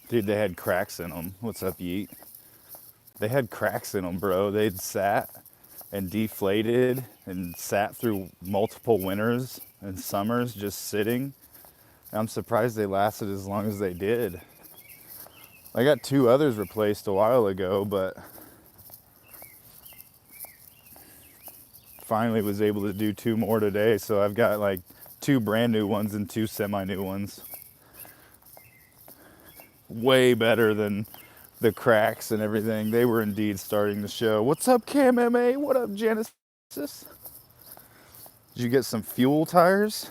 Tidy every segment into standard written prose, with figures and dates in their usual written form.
Dude, they had cracks in them. What's up, Yeet? They had cracks in them, bro. They'd sat and deflated and sat through multiple winters and summers just sitting. I'm surprised they lasted as long as they did. I got 2 others replaced a while ago, but finally was able to do 2 more today. So I've got like 2 brand new ones and 2 semi-new ones. Way better than the cracks and everything. They were indeed starting to show. What's up, Cam MA? What up, Genesis? Did you get some fuel tires?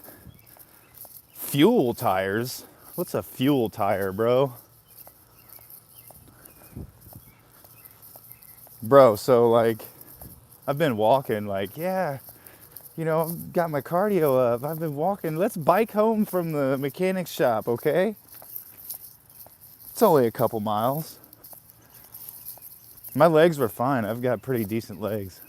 Fuel tires? What's a fuel tire, bro? Bro, so like, I've been walking, like, yeah, you know, I've got my cardio up. I've been walking. Let's bike home from the mechanic shop, okay? It's only a couple miles. My legs were fine. I've got pretty decent legs.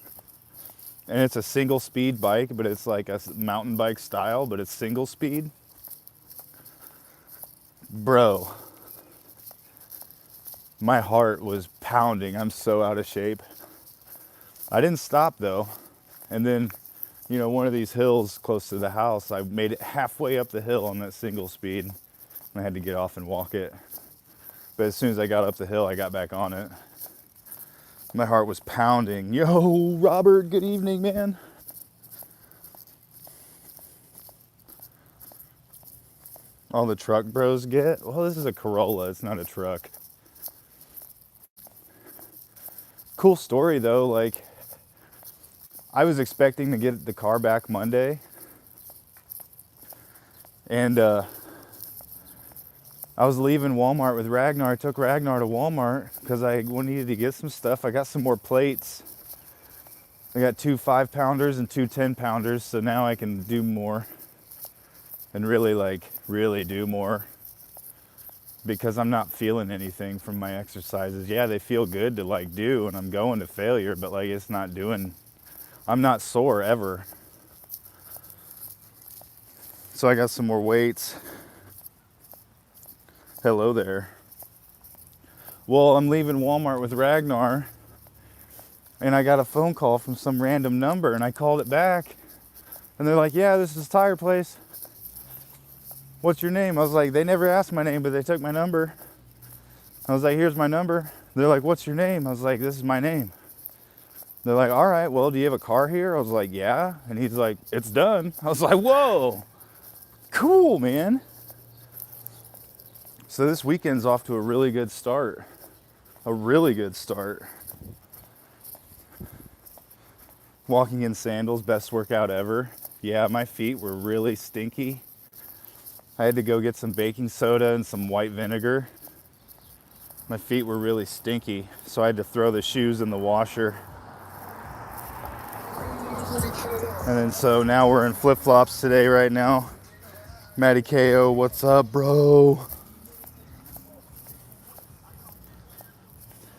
And it's a single speed bike, but it's like a mountain bike style, but it's single speed. Bro, my heart was pounding. I'm so out of shape. I didn't stop though. And then, you know, one of these hills close to the house, I made it halfway up the hill on that single speed. And I had to get off and walk it. But as soon as I got up the hill, I got back on it. My heart was pounding. Yo, Robert, good evening, man. All the truck bros get? Well, this is a Corolla, it's not a truck. Cool story though, like, I was expecting to get the car back Monday. And I was leaving Walmart with Ragnar. I took Ragnar to Walmart because I needed to get some stuff. I got some more plates. I got 2 5-pounders and 2 10-pounders, so now I can do more and really do more because I'm not feeling anything from my exercises. Yeah, they feel good to like do, and I'm going to failure, but like it's not doing, I'm not sore ever. So I got some more weights. Hello there. Well, I'm leaving Walmart with Ragnar, and I got a phone call from some random number, and I called it back, and they're like, yeah, this is Tire Place. What's your name? I was like, they never asked my name, but they took my number. I was like, here's my number. They're like, what's your name? I was like, this is my name. They're like, all right, well, do you have a car here? I was like, yeah. And he's like, it's done. I was like, whoa, cool, man. So this weekend's off to a really good start. A really good start. Walking in sandals, best workout ever. Yeah, my feet were really stinky. I had to go get some baking soda and some white vinegar. My feet were really stinky, so I had to throw the shoes in the washer. And then so now we're in flip-flops today right now. Matty KO, what's up, bro?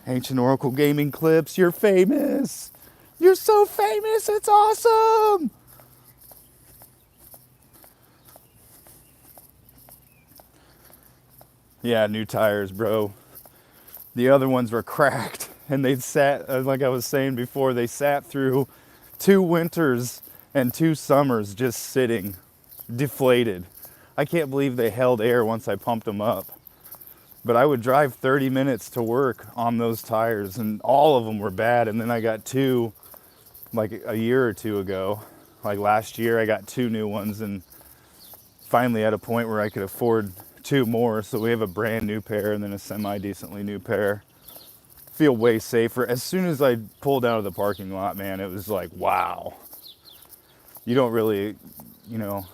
Ancient Oracle Gaming Clips, you're famous. You're so famous, it's awesome. Yeah, new tires, bro. The other ones were cracked, and they sat, like I was saying before, they sat through 2 winters and 2 summers just sitting, deflated. I can't believe they held air once I pumped them up. But I would drive 30 minutes to work on those tires, and all of them were bad. And then I got 2, like a year or 2 ago. Like last year, I got 2 new ones, and finally at a point where I could afford 2 more. So we have a brand new pair and then a semi-decently new pair. Feel way safer. As soon as I pulled out of the parking lot, man, it was like, wow. You don't really, you don't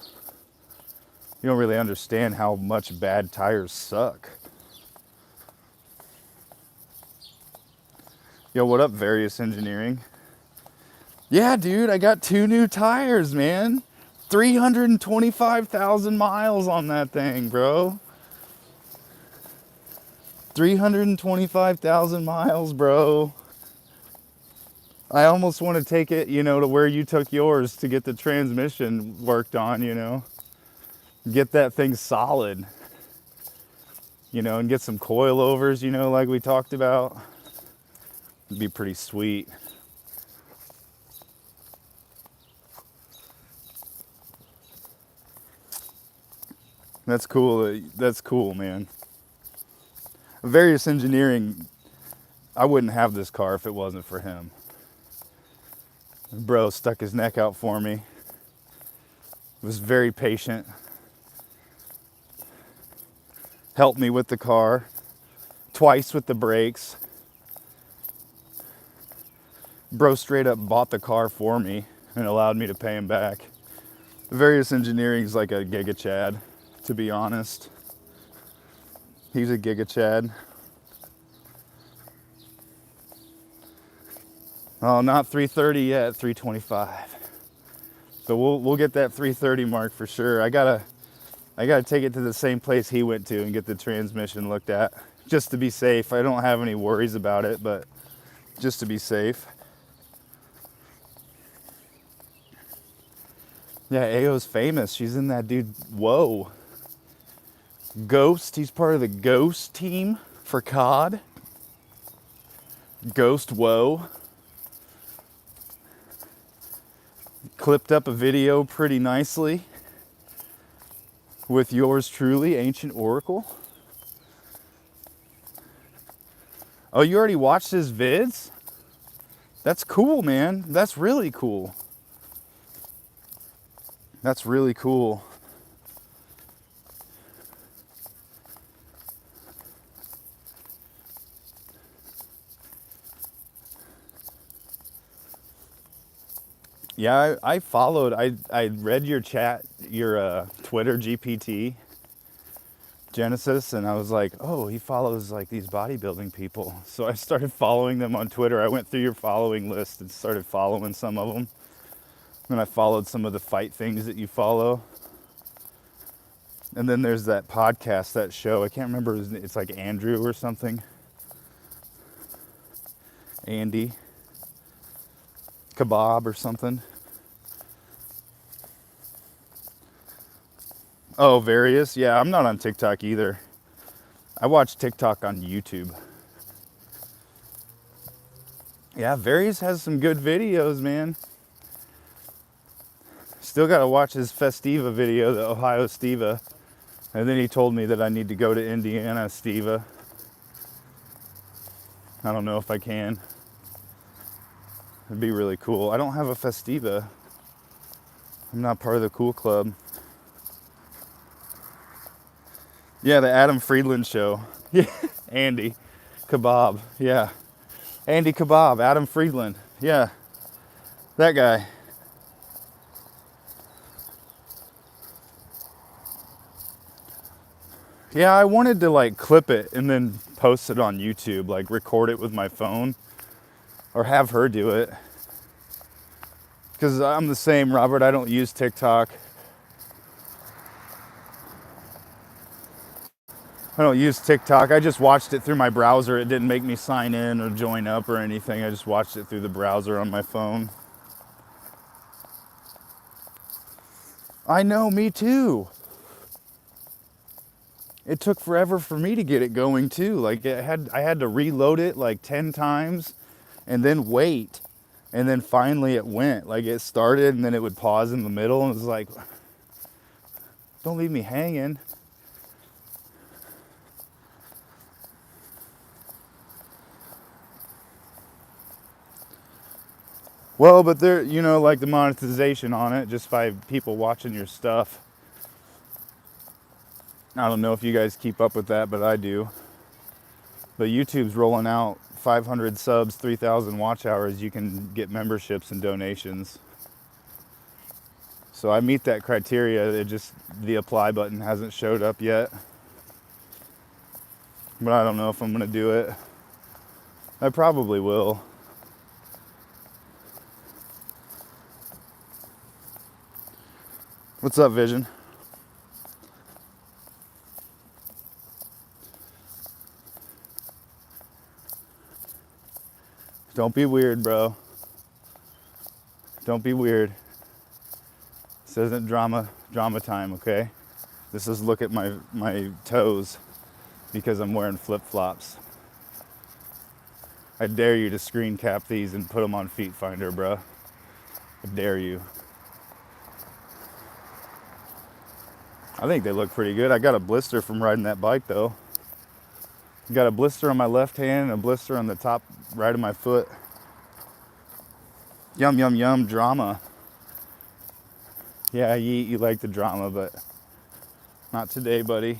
really understand how much bad tires suck. Yo, what up, Various Engineering? Yeah, dude, I got 2 new tires, man. 325,000 miles on that thing, bro. 325,000 miles, bro. I almost want to take it, to where you took yours to get the transmission worked on, Get that thing solid. you know, and get some coilovers, you know, like we talked about. It'd be pretty sweet. That's cool. That's cool, man. Various Engineering, I wouldn't have this car if it wasn't for him. Bro stuck his neck out for me. Was very patient. Helped me with the car. Twice with the brakes. Bro straight up bought the car for me and allowed me to pay him back. Various Engineering is like a Giga Chad, to be honest. He's a Giga Chad. Oh, not 330 yet, 325. So we'll get that 330 mark for sure. I gotta take it to the same place he went to and get the transmission looked at, just to be safe. I don't have any worries about it, but just to be safe. Yeah, Ayo's famous. She's in that dude. Whoa. Ghost. He's part of the Ghost team for COD. Ghost. Whoa. Clipped up a video pretty nicely with yours truly, Ancient Oracle. Oh, you already watched his vids? That's cool, man. That's really cool. That's really cool. Yeah, I followed, I read your chat, your Twitter GPT, Genesis, and I was like, oh, he follows like these bodybuilding people. So I started following them on Twitter. I went through your following list and started following some of them. And I followed some of the fight things that you follow. And then there's that podcast, that show, I can't remember his name, it's like Andrew or something. Andy Kebab or something. Oh, Various? Yeah, I'm not on TikTok either. I watch TikTok on YouTube. Yeah, Various has some good videos, man. Still gotta watch his Festiva video, the Ohio Stiva. And then he told me that I need to go to Indiana Stiva. I don't know if I can. It'd be really cool. I don't have a Festiva. I'm not part of the cool club. Yeah, the Adam Friedland show. Yeah, Andy Kebab. Yeah, Andy Kebab, Adam Friedland. Yeah, that guy. Yeah, I wanted to like clip it and then post it on YouTube, like record it with my phone or have her do it. Because I'm the same, Robert. I don't use TikTok. I don't use TikTok. I just watched it through my browser. It didn't make me sign in or join up or anything. I just watched it through the browser on my phone. I know, me too. It took forever for me to get it going too. Like I had to reload it like 10 times and then wait. And then finally it went. Like it started and then it would pause in the middle and it was like, don't leave me hanging. Well, but there, you know, like the monetization on it, just by people watching your stuff. I don't know if you guys keep up with that, but I do. But YouTube's rolling out 500 subs, 3,000 watch hours. You can get memberships and donations. So I meet that criteria. It just, the apply button hasn't showed up yet. But I don't know if I'm gonna do it. I probably will. What's up, Vision? Don't be weird, bro. Don't be weird. This isn't drama time, okay? This is look at my toes. because I'm wearing flip-flops. I dare you to screen cap these and put them on Feet Finder, bro. I dare you. I think they look pretty good. I got a blister from riding that bike though. I got a blister on my left hand and a blister on the top right of my foot. Yum, yum, yum, drama. Yeah, you like the drama, but not today, buddy.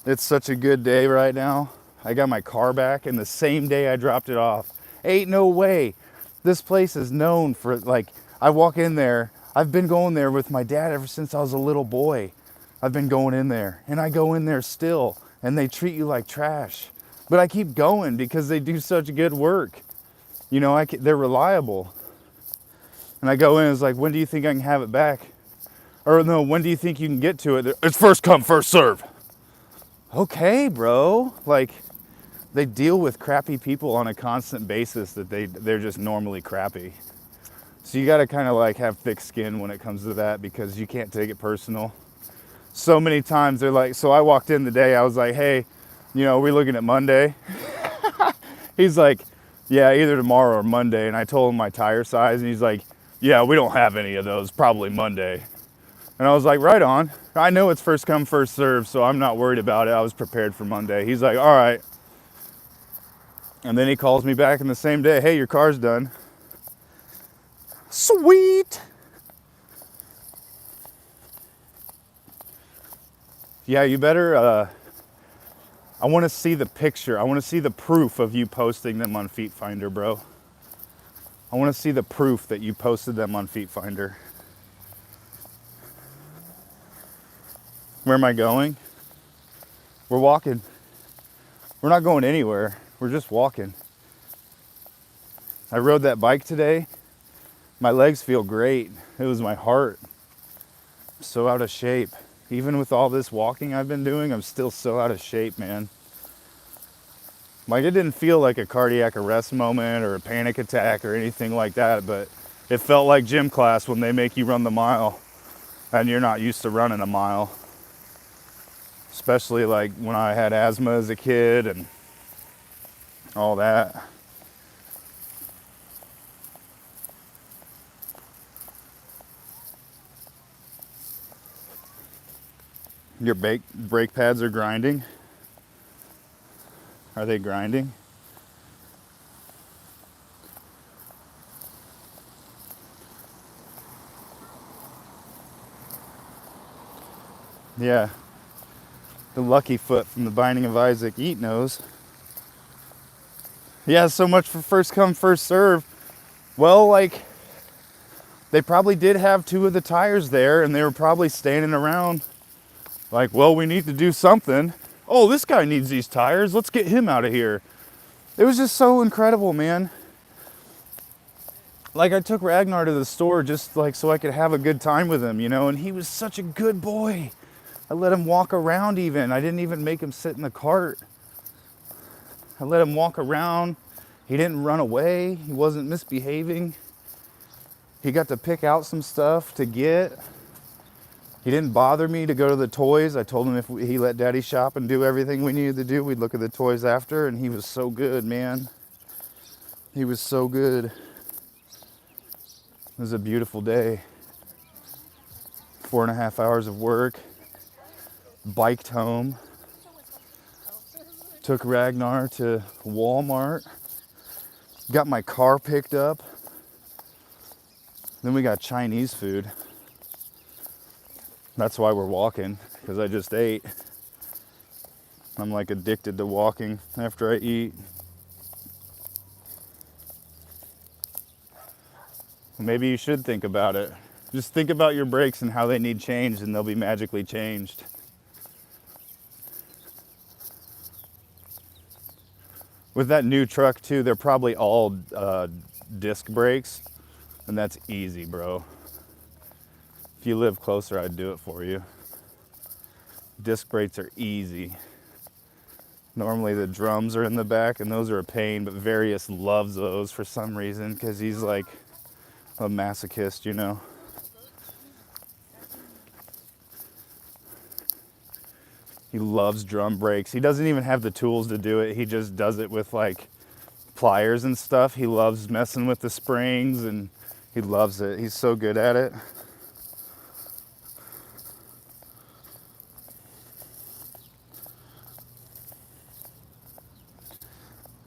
It's such a good day right now. I got my car back and the same day I dropped it off. Ain't no way. This place is known for, like, I walk in there. I've been going there with my dad ever since I was a little boy. I've been going in there and I go in there still and they treat you like trash. But I keep going because they do such good work. You know, they're reliable. And I go in, it's like, when do you think I can have it back? Or no, when do you think you can get to it? It's first come, first serve. Okay, bro. Like, they deal with crappy people on a constant basis that they're just normally crappy. So you gotta kind of like have thick skin when it comes to that because you can't take it personal. So many times they're like, so I walked in today, I was like, hey, you know, we're looking at Monday. He's like, yeah, either tomorrow or Monday. And I told him my tire size and he's like, yeah, we don't have any of those, probably Monday. And I was like, right on. I know it's first come, first serve, so I'm not worried about it. I was prepared for Monday. He's like, all right. And then he calls me back in the same day, hey, your car's done. Sweet. Yeah, you better, I want to see the picture. I want to see the proof of you posting them on Feet Finder, bro. I want to see the proof that you posted them on Feet Finder. Where am I going? We're walking. We're not going anywhere. We're just walking. I rode that bike today. My legs feel great. It was my heart. I'm so out of shape. Even with all this walking I've been doing, I'm still so out of shape, man. Like, it didn't feel like a cardiac arrest moment or a panic attack or anything like that, but it felt like gym class when they make you run the mile and you're not used to running a mile. Especially like when I had asthma as a kid and all that. Your brake pads are grinding. Are they grinding? Yeah. The lucky foot from the Binding of Isaac Eat knows. Yeah, so much for first come, first serve. Well, like, they probably did have two of the tires there and they were probably standing around like, well, we need to do something. Oh, this guy needs these tires. Let's get him out of here. It was just so incredible, man. Like, I took Ragnar to the store just like so I could have a good time with him, you know, and he was such a good boy. I let him walk around even. I didn't even make him sit in the cart. I let him walk around. He didn't run away. He wasn't misbehaving. He got to pick out some stuff to get. He didn't bother me to go to the toys. I told him if he let Daddy shop and do everything we needed to do, we'd look at the toys after, and he was so good, man. He was so good. It was a beautiful day. 4.5 hours of work. Biked home. Took Ragnar to Walmart. Got my car picked up. Then we got Chinese food. That's why we're walking, because I just ate. I'm like addicted to walking after I eat. Maybe you should think about it. Just think about your brakes and how they need changed, and they'll be magically changed. With that new truck too, they're probably all disc brakes, and that's easy, bro. If you live closer, I'd do it for you. Disc brakes are easy. Normally the drums are in the back, and those are a pain, but Various loves those for some reason, because he's like a masochist, you know. He loves drum brakes. He doesn't even have the tools to do it. He just does it with like pliers and stuff. He loves messing with the springs and he loves it. He's so good at it.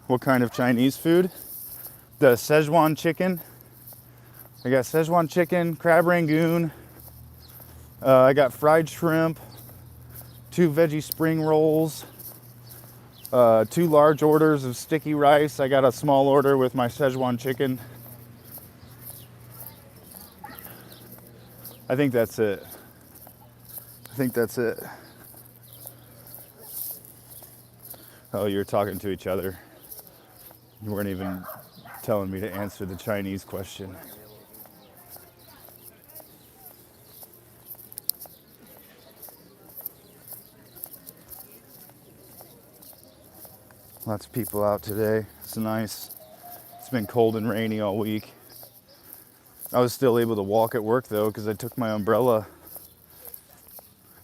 What kind of Chinese food? The Szechuan chicken. I got Szechuan chicken, crab rangoon. I got fried shrimp, 2 veggie spring rolls, 2 large orders of sticky rice. I got a small order with my Szechuan chicken. I think that's it. Oh, you're talking to each other. You weren't even telling me to answer the Chinese question. Lots of people out today. It's nice. It's been cold and rainy all week. I was still able to walk at work though because I took my umbrella.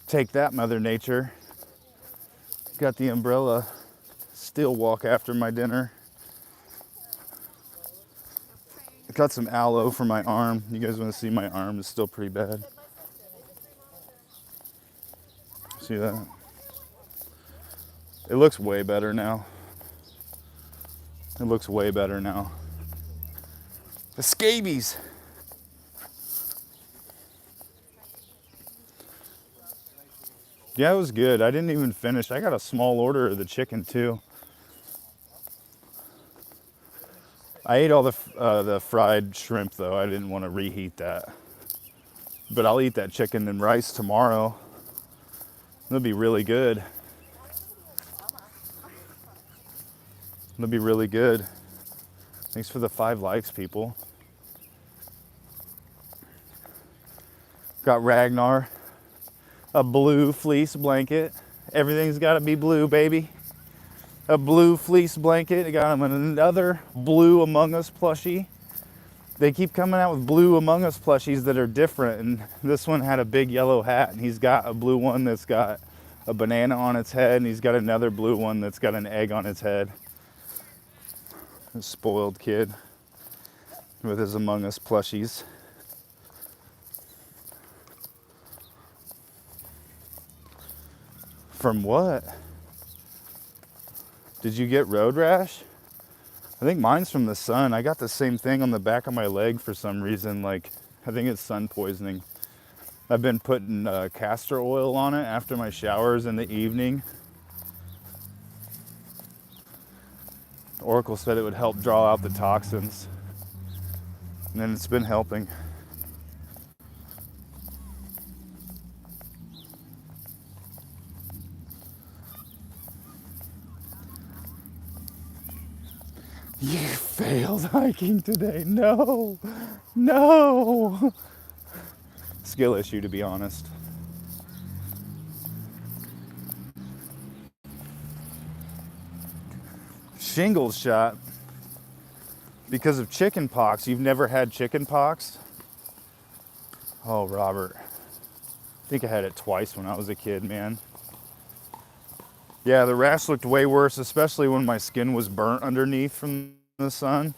Take that, Mother Nature. Got the umbrella. Still walk after my dinner. Got some aloe for my arm. You guys want to see my arm? It's still pretty bad. See that? It looks way better now. It looks way better now. The scabies. Yeah, it was good. I didn't even finish. I got a small order of the chicken too. I ate all the fried shrimp though. I didn't want to reheat that. But I'll eat that chicken and rice tomorrow. It'll be really good. It'll be really good. Thanks for the 5 likes, people. Got Ragnar, a blue fleece blanket. Everything's got to be blue, baby. A blue fleece blanket. I got him another blue Among Us plushie. They keep coming out with blue Among Us plushies that are different, and this one had a big yellow hat, and he's got a blue one that's got a banana on its head, and he's got another blue one that's got an egg on its head. A spoiled kid with his Among Us plushies. From what? Did you get road rash? I think mine's from the sun. I got the same thing on the back of my leg for some reason. Like, I think it's sun poisoning. I've been putting castor oil on it after my showers in the evening. Oracle said it would help draw out the toxins. And then it's been helping. You failed hiking today. No. Skill issue, to be honest. Shingles shot because of chicken pox. You've never had chicken pox? Oh, Robert. I think I had it twice when I was a kid, man. Yeah, the rash looked way worse, especially when my skin was burnt underneath from the sun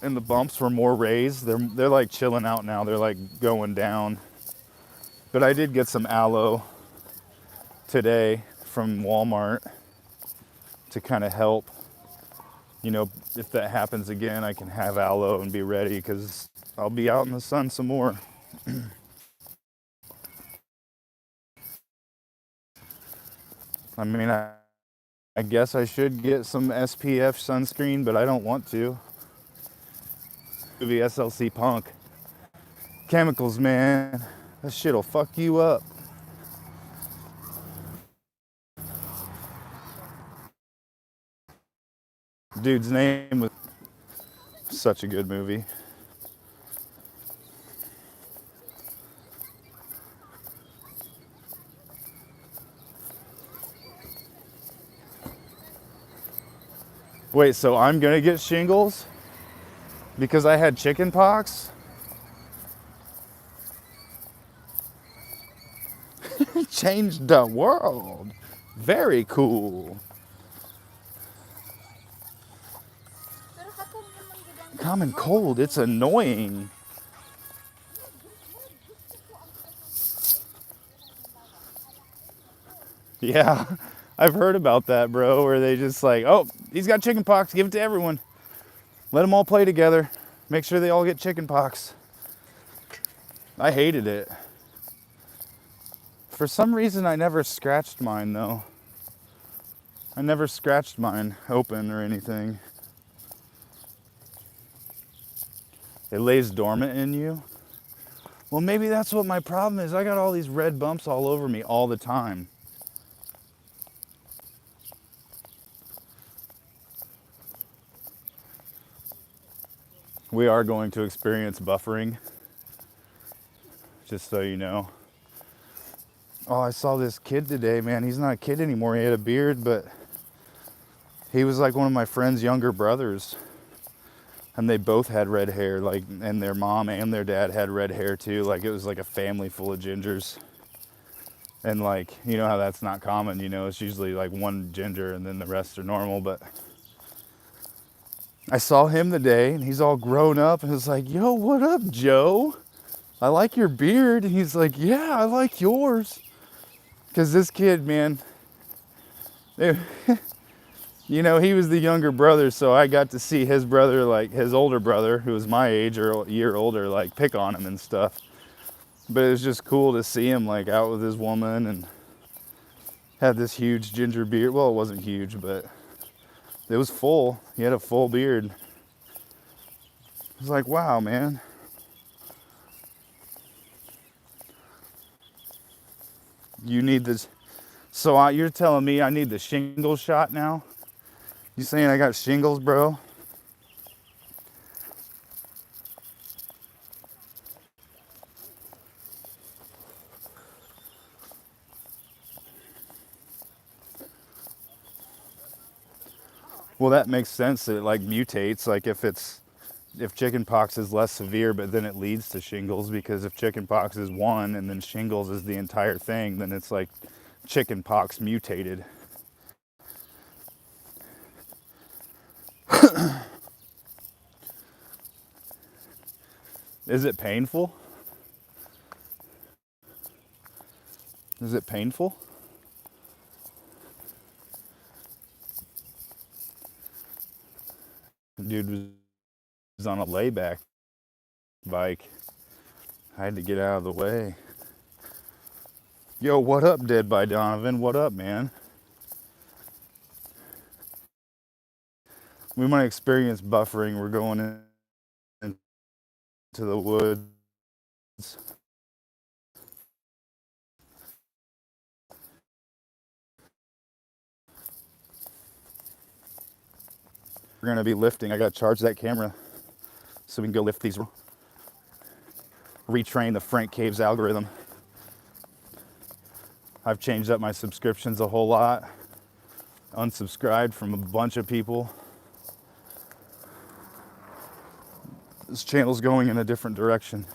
and the bumps were more raised. They're like chilling out now. They're like going down. But I did get some aloe today from Walmart to kind of help. You know, if that happens again, I can have aloe and be ready because I'll be out in the sun some more. I mean, I guess I should get some SPF sunscreen, but I don't want to. Movie SLC Punk. Chemicals, man. That shit'll fuck you up. Dude's name was such a good movie. Wait, so I'm gonna get shingles because I had chicken pox? Changed the world. Very cool. Common cold, it's annoying. Yeah, I've heard about that, bro, where they just like, oh, he's got chicken pox, give it to everyone. Let them all play together. Make sure they all get chicken pox. I hated it. For some reason, I never scratched mine, though. I never scratched mine open or anything. It lays dormant in you. Well, maybe that's what my problem is. I got all these red bumps all over me all the time. We are going to experience buffering, just so you know. Oh, I saw this kid today, man. He's not a kid anymore. He had a beard, but he was like one of my friend's younger brothers. And they both had red hair, like, and their mom and their dad had red hair too. Like, it was like a family full of gingers. And like, you know how that's not common, you know, it's usually like one ginger and then the rest are normal. But I saw him today and he's all grown up and was like, yo, what up, Joe? I like your beard. And he's like, yeah, I like yours. Because this kid, man, you know, he was the younger brother, so I got to see his brother, like his older brother, who was my age or a year older, like pick on him and stuff. But it was just cool to see him like out with his woman and had this huge ginger beard. Well, it wasn't huge, but it was full. He had a full beard. I was like, wow, man. You need this. So you're telling me I need the shingles shot now? You saying I got shingles, bro? Well, that makes sense that it like mutates. Like if chicken pox is less severe, but then it leads to shingles, because if chicken pox is one and then shingles is the entire thing, then it's like chicken pox mutated. Is it painful? Is it painful? Dude was on a layback bike. I had to get out of the way. Yo, what up, Dead by Donovan? What up, man? We might experience buffering. We're going into the woods. We're gonna be lifting. I gotta charge that camera so we can go lift these. Retrain the Frank Caves algorithm. I've changed up my subscriptions a whole lot. Unsubscribed from a bunch of people. This channel's going in a different direction.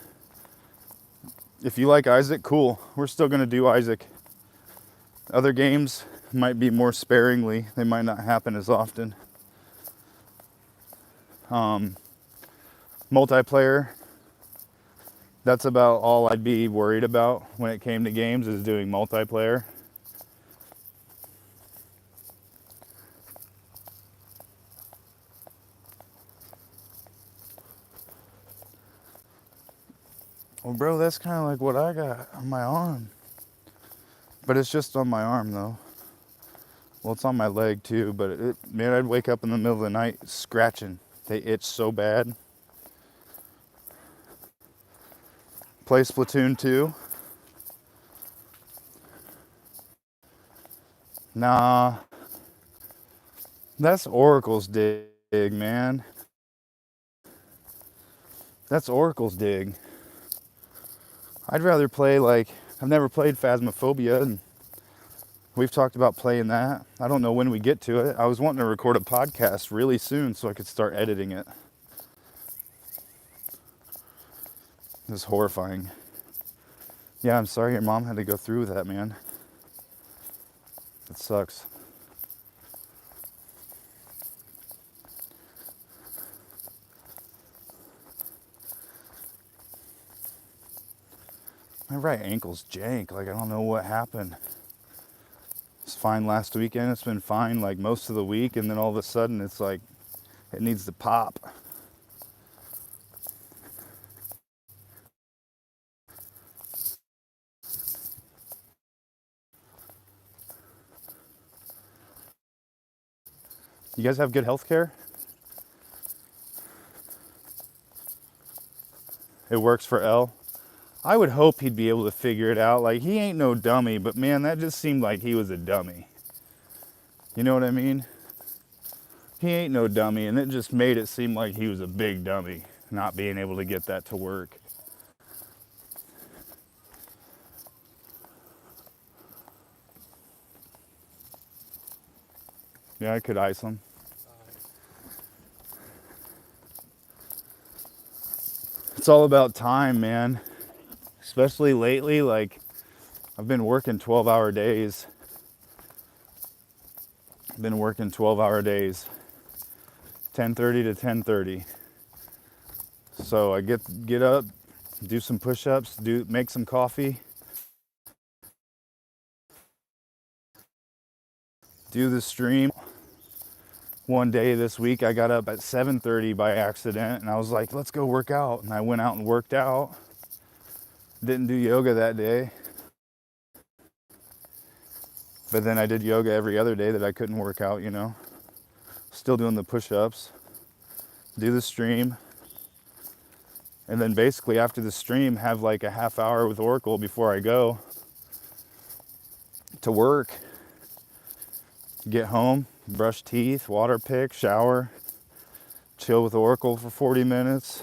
If you like Isaac, cool. We're still gonna do Isaac. Other games might be more sparingly. They might not happen as often. Multiplayer, that's about all I'd be worried about when it came to games, is doing multiplayer. Well, bro, that's kind of like what I got on my arm. But it's just on my arm, though. Well, it's on my leg, too. But, man, I'd wake up in the middle of the night scratching. They itch so bad. Play Splatoon 2. Nah. That's Oracle's dig, man. That's Oracle's dig. I'd rather play, like, I've never played Phasmophobia, and we've talked about playing that. I don't know when we get to it. I was wanting to record a podcast really soon so I could start editing it. It's horrifying. Yeah, I'm sorry your mom had to go through with that, man. It sucks. My right ankle's jank. Like, I don't know what happened. It's fine last weekend. It's been fine like most of the week. And then all of a sudden it's like, it needs to pop. You guys have good health care? It works for L. I would hope he'd be able to figure it out. Like, he ain't no dummy, but man, that just seemed like he was a dummy. You know what I mean? He ain't no dummy, and it just made it seem like he was a big dummy, not being able to get that to work. Yeah, I could ice him. It's all about time, man. Especially lately, like, I've been working 12-hour days. I've been working 12-hour days, 10:30 to 10:30. So I get up, do some push-ups, make some coffee, do the stream. One day this week, I got up at 7:30 by accident, and I was like, let's go work out. And I went out and worked out. Didn't do yoga that day. But then I did yoga every other day that I couldn't work out, you know. Still doing the push-ups, do the stream. And then basically after the stream, have like a half hour with Oracle before I go to work. Get home, brush teeth, water pick, shower, chill with Oracle for 40 minutes,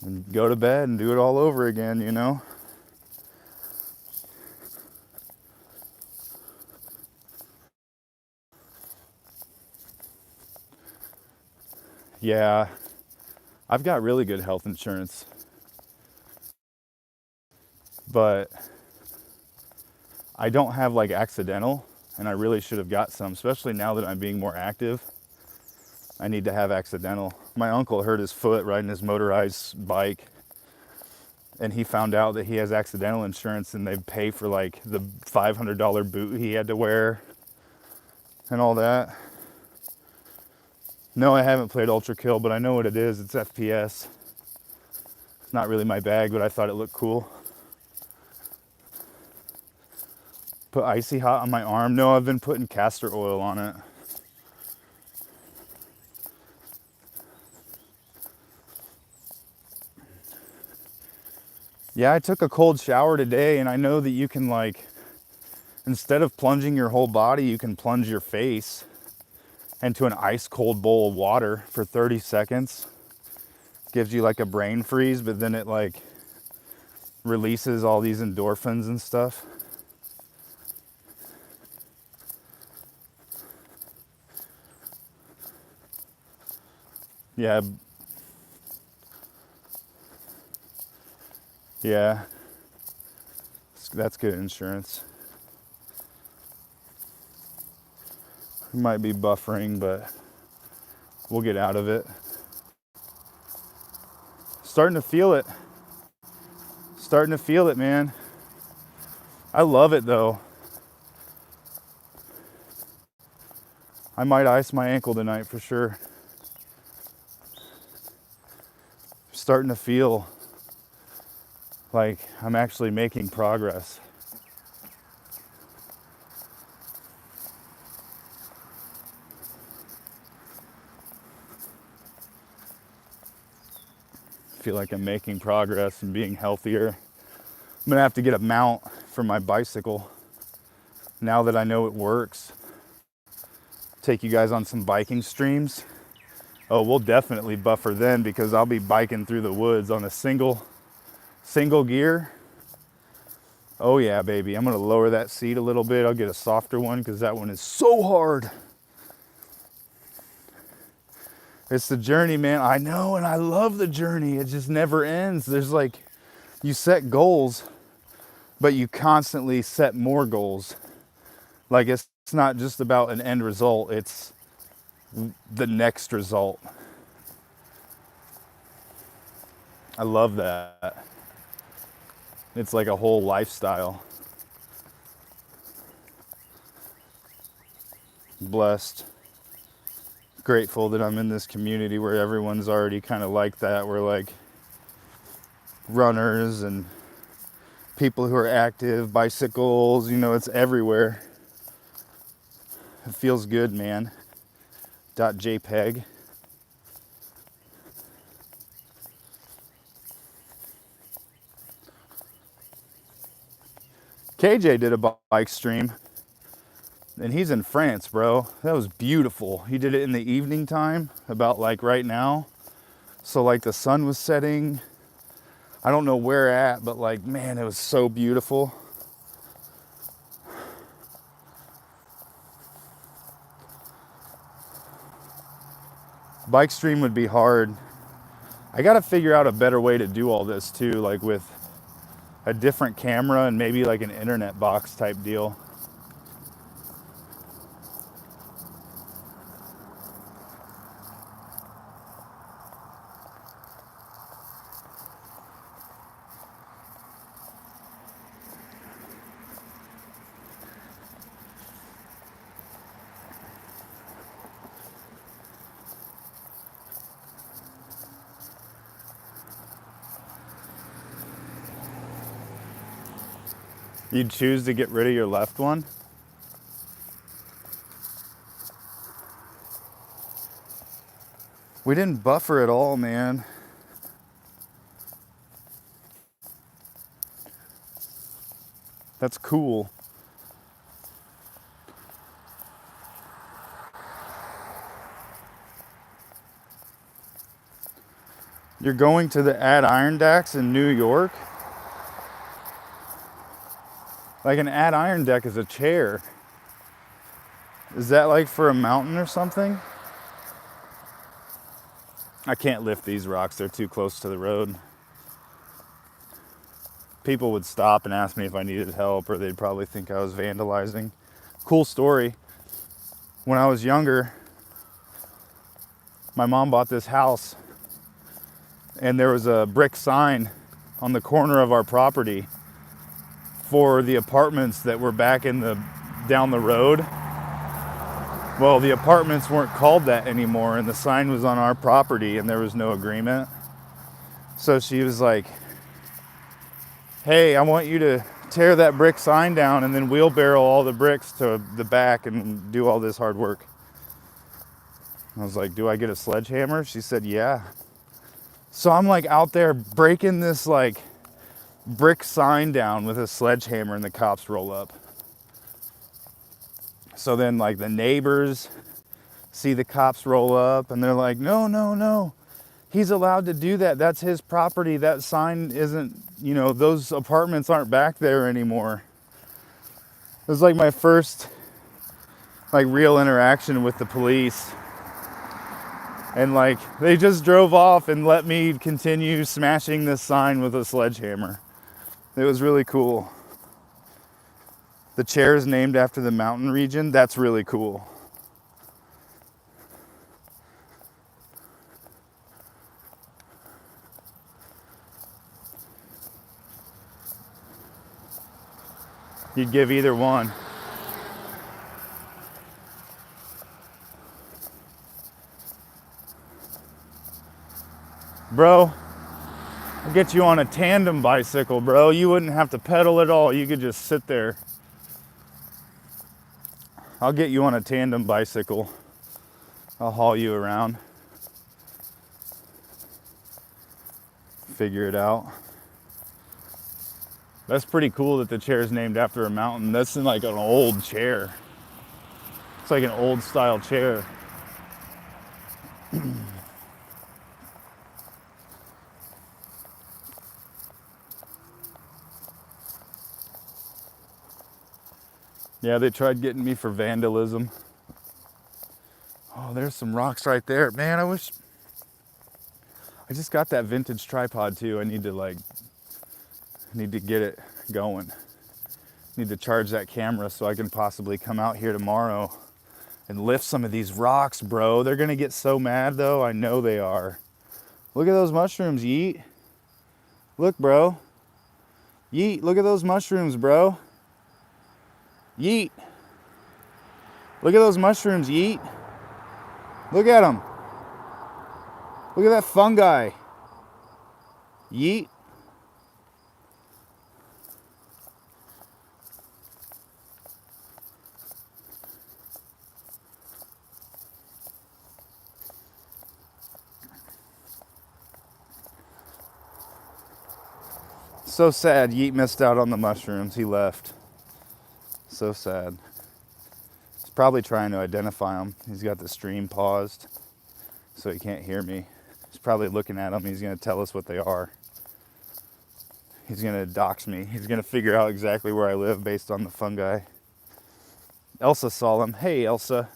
and go to bed and do it all over again, you know? Yeah, I've got really good health insurance, but I don't have like accidental, and I really should have got some, especially now that I'm being more active. I need to have accidental. My uncle hurt his foot riding his motorized bike, and he found out that he has accidental insurance, and they pay for like the $500 boot he had to wear and all that. No, I haven't played Ultra Kill, but I know what it is. It's FPS. It's not really my bag, but I thought it looked cool. Put Icy Hot on my arm. No, I've been putting castor oil on it. Yeah, I took a cold shower today, and I know that you can, like, instead of plunging your whole body, you can plunge your face into an ice cold bowl of water for 30 seconds. Gives you like a brain freeze, but then it like releases all these endorphins and stuff. Yeah. Yeah. That's good insurance. We might be buffering, but we'll get out of it. Starting to feel it. Starting to feel it, man. I love it though. I might ice my ankle tonight for sure. Starting to feel like I'm actually making progress. I feel like I'm making progress and being healthier. I'm gonna have to get a mount for my bicycle now that I know it works. Take you guys on some biking streams. Oh, we'll definitely buffer then, because I'll be biking through the woods on a single gear. Oh yeah, baby. I'm gonna lower that seat a little bit. I'll get a softer one because that one is so hard. It's the journey, man. I know, and I love the journey. It just never ends. There's like, you set goals, but you constantly set more goals. Like it's not just about an end result, it's the next result. I love that. It's like a whole lifestyle. Blessed, grateful that I'm in this community where everyone's already kind of like that. We're like runners and people who are active, bicycles, you know, it's everywhere. It feels good, man. .jpg. KJ did a bike stream, and he's in France, bro. That was beautiful. He did it in the evening time, about like right now. So like the sun was setting. I don't know where at, but like, man, it was so beautiful. Bike stream would be hard. I gotta figure out a better way to do all this too, like with a different camera and maybe like an internet box type deal. You'd choose to get rid of your left one? We didn't buffer at all, man. That's cool. You're going to the Adirondacks in New York? Like an Adirondack is a chair. Is that like for a mountain or something? I can't lift these rocks, they're too close to the road. People would stop and ask me if I needed help, or they'd probably think I was vandalizing. Cool story. When I was younger, my mom bought this house, and there was a brick sign on the corner of our property for the apartments that were back in the down the road. Well, the apartments weren't called that anymore, and the sign was on our property, and there was no agreement. So she was like, hey, I want you to tear that brick sign down and then wheelbarrow all the bricks to the back and do all this hard work. I was like, do I get a sledgehammer? She said, yeah. So I'm like out there breaking this like brick sign down with a sledgehammer, and the cops roll up. So then like the neighbors see the cops roll up, and they're like, no, no, no. He's allowed to do that. That's his property. That sign isn't, you know, those apartments aren't back there anymore. It was like my first like real interaction with the police. And like they just drove off and let me continue smashing this sign with a sledgehammer. It was really cool. The chair is named after the mountain region. That's really cool. You'd give either one. Bro, I'll get you on a tandem bicycle, bro. You wouldn't have to pedal at all. You could just sit there. I'll get you on a tandem bicycle. I'll haul you around. Figure it out. That's pretty cool that the chair is named after a mountain. That's in like an old chair. It's like an old style chair. Yeah, they tried getting me for vandalism. Oh, there's some rocks right there. Man, I just got that vintage tripod too. I need to get it going. Need to charge that camera so I can possibly come out here tomorrow and lift some of these rocks, bro. They're gonna get so mad though. I know they are. Look at those mushrooms, Yeet. Look, bro. Yeet, look at those mushrooms, bro. Yeet. Look at those mushrooms, Yeet. Look at them. Look at that fungi. Yeet. So sad Yeet missed out on the mushrooms. He left. So sad. He's probably trying to identify them. He's got the stream paused so he can't hear me. He's probably looking at them. He's going to tell us what they are. He's going to dox me. He's going to figure out exactly where I live based on the fungi. Elsa saw them. Hey, Elsa.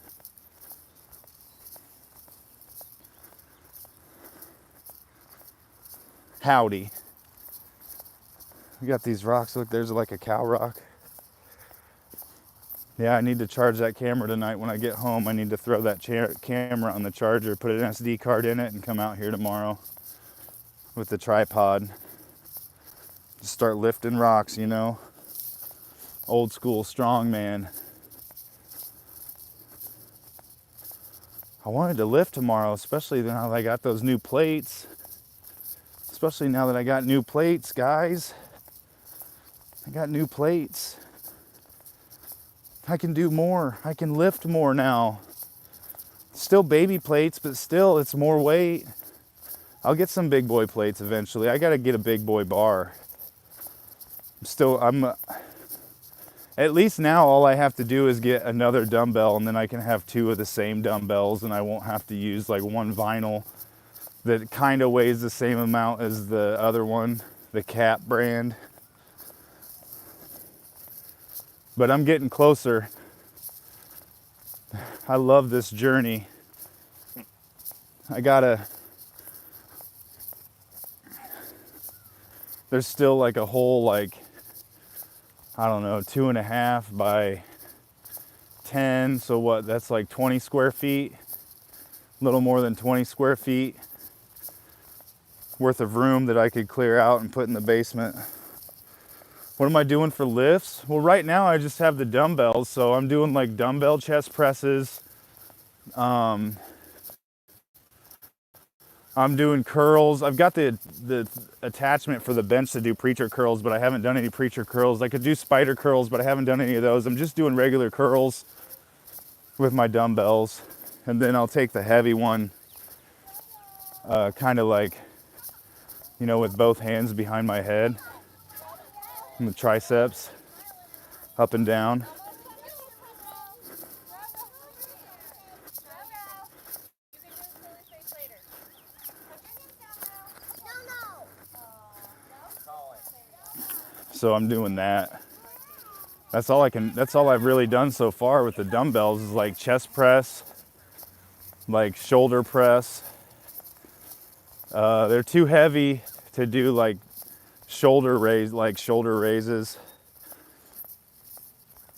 Howdy. We got these rocks. Look, there's like a cow rock. Yeah, I need to charge that camera tonight when I get home. I need to throw that camera on the charger, put an SD card in it, and come out here tomorrow with the tripod. Just start lifting rocks, you know. Old school strong man. I wanted to lift tomorrow, especially now that I got those new plates. Especially now that I got new plates, guys. I got new plates. I can do more. I can lift more now. Still baby plates, but still it's more weight. I'll get some big boy plates eventually. I gotta get a big boy bar. At least now all I have to do is get another dumbbell and then I can have two of the same dumbbells and I won't have to use like one vinyl that kind of weighs the same amount as the other one, the Cap brand. But I'm getting closer. I love this journey. There's still like a whole like, I don't know, 2.5 by 10. So what, that's like 20 square feet, a little more than 20 square feet worth of room that I could clear out and put in the basement. What am I doing for lifts? Well, right now I just have the dumbbells, so I'm doing like dumbbell chest presses. I'm doing curls. I've got the attachment for the bench to do preacher curls, but I haven't done any preacher curls. I could do spider curls, but I haven't done any of those. I'm just doing regular curls with my dumbbells. And then I'll take the heavy one, kind of like, you know, with both hands behind my head. And the triceps up and down. So I'm doing that. That's all I've really done so far with the dumbbells is like chest press, like shoulder press. They're too heavy to do like shoulder raises.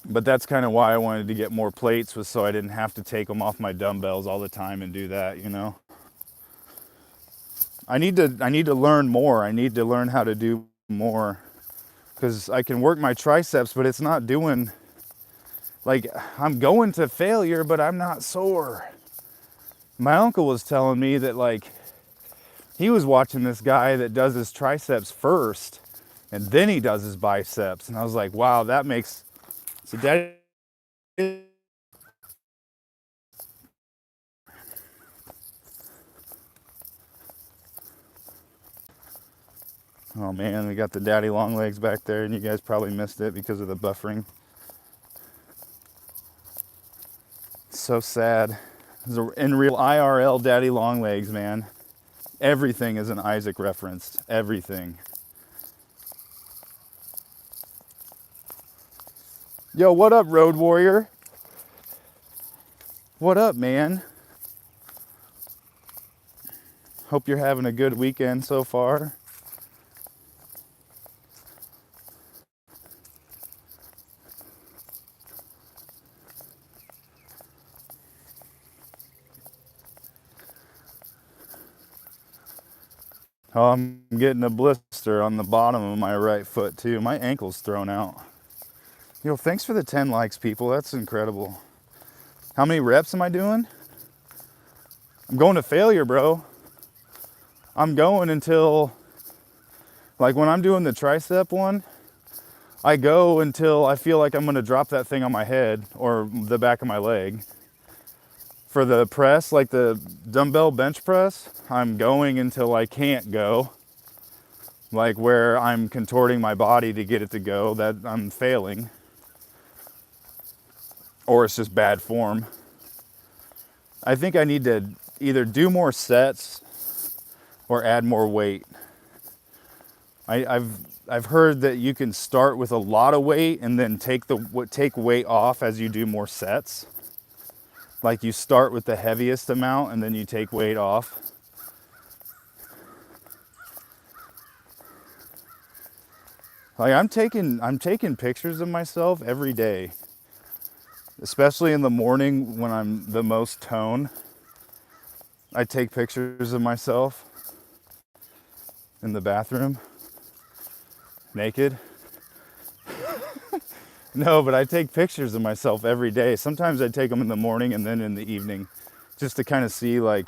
But that's kind of why I wanted to get more plates, was so I didn't have to take them off my dumbbells all the time and do that, you know. I need to learn more. I need to learn how to do more, because I can work my triceps, but it's not doing, like, I'm going to failure, but I'm not sore. My uncle was telling me that, like, he was watching this guy that does his triceps first and then he does his biceps, and I was like, wow, that makes, so Daddy, oh man, we got the daddy long legs back there, and you guys probably missed it because of the buffering. So sad. In real IRL daddy long legs, man. Everything is an Isaac reference. Everything. Yo, what up, Road Warrior? What up, man? Hope you're having a good weekend so far. Oh, I'm getting a blister on the bottom of my right foot too. My ankle's thrown out. Yo, thanks for the 10 likes, people. That's incredible. How many reps am I doing? I'm going to failure, bro. I'm going until, like when I'm doing the tricep one, I go until I feel like I'm gonna drop that thing on my head or the back of my leg. For the press, like the dumbbell bench press, I'm going until I can't go. Like where I'm contorting my body to get it to go, that I'm failing. Or it's just bad form. I think I need to either do more sets or add more weight. I've heard that you can start with a lot of weight and then take weight off as you do more sets. Like you start with the heaviest amount and then you take weight off. Like I'm taking pictures of myself every day, especially in the morning when I'm the most toned. I take pictures of myself in the bathroom, naked. No, but I take pictures of myself every day. Sometimes I take them in the morning and then in the evening, just to kind of see like,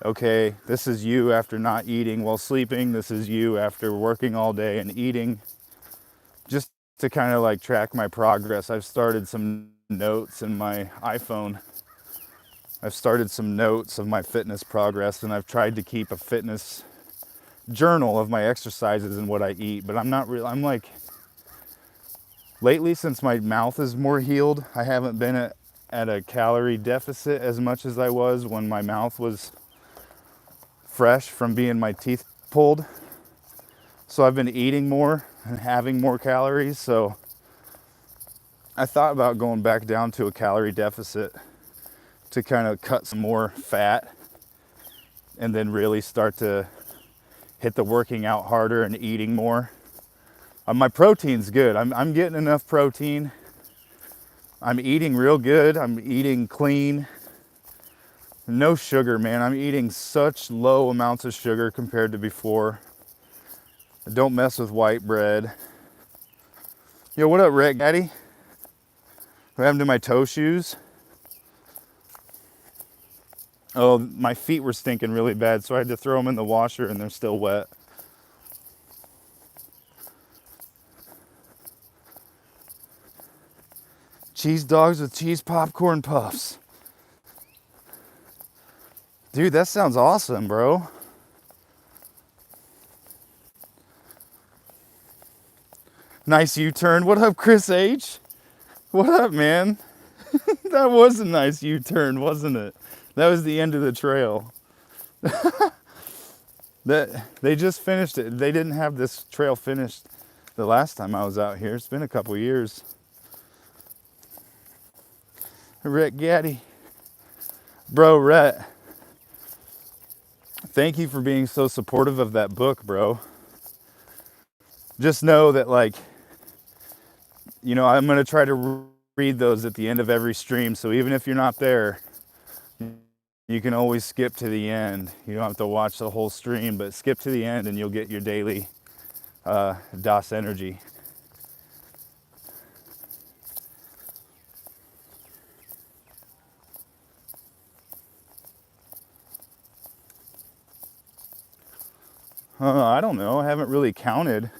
okay, this is you after not eating while sleeping. This is you after working all day and eating. Just to kind of like track my progress. I've started some notes in my iPhone. I've started some notes of my fitness progress, and I've tried to keep a fitness journal of my exercises and what I eat, but I'm not really, I'm like, lately, since my mouth is more healed, I haven't been at a calorie deficit as much as I was when my mouth was fresh from being my teeth pulled. So I've been eating more and having more calories. So I thought about going back down to a calorie deficit to kind of cut some more fat and then really start to hit the working out harder and eating more. My protein's good. I'm getting enough protein. I'm eating real good. I'm eating clean. No sugar, man. I'm eating such low amounts of sugar compared to before. I don't mess with white bread. Yo, what up, Rick Daddy? What happened to my toe shoes? Oh, my feet were stinking really bad, so I had to throw them in the washer and they're still wet. Cheese dogs with cheese popcorn puffs. Dude, that sounds awesome, bro. Nice U-turn. What up, Chris H? What up, man? That was a nice U-turn, wasn't it? That was the end of the trail. They just finished it. They didn't have this trail finished the last time I was out here. It's been a couple years. Rhett Gaddy. Bro, Rhett. Thank you for being so supportive of that book, bro. Just know that, like, you know, I'm going to try to read those at the end of every stream. So even if you're not there, you can always skip to the end. You don't have to watch the whole stream, but skip to the end and you'll get your daily DOS energy. I don't know. I haven't really counted.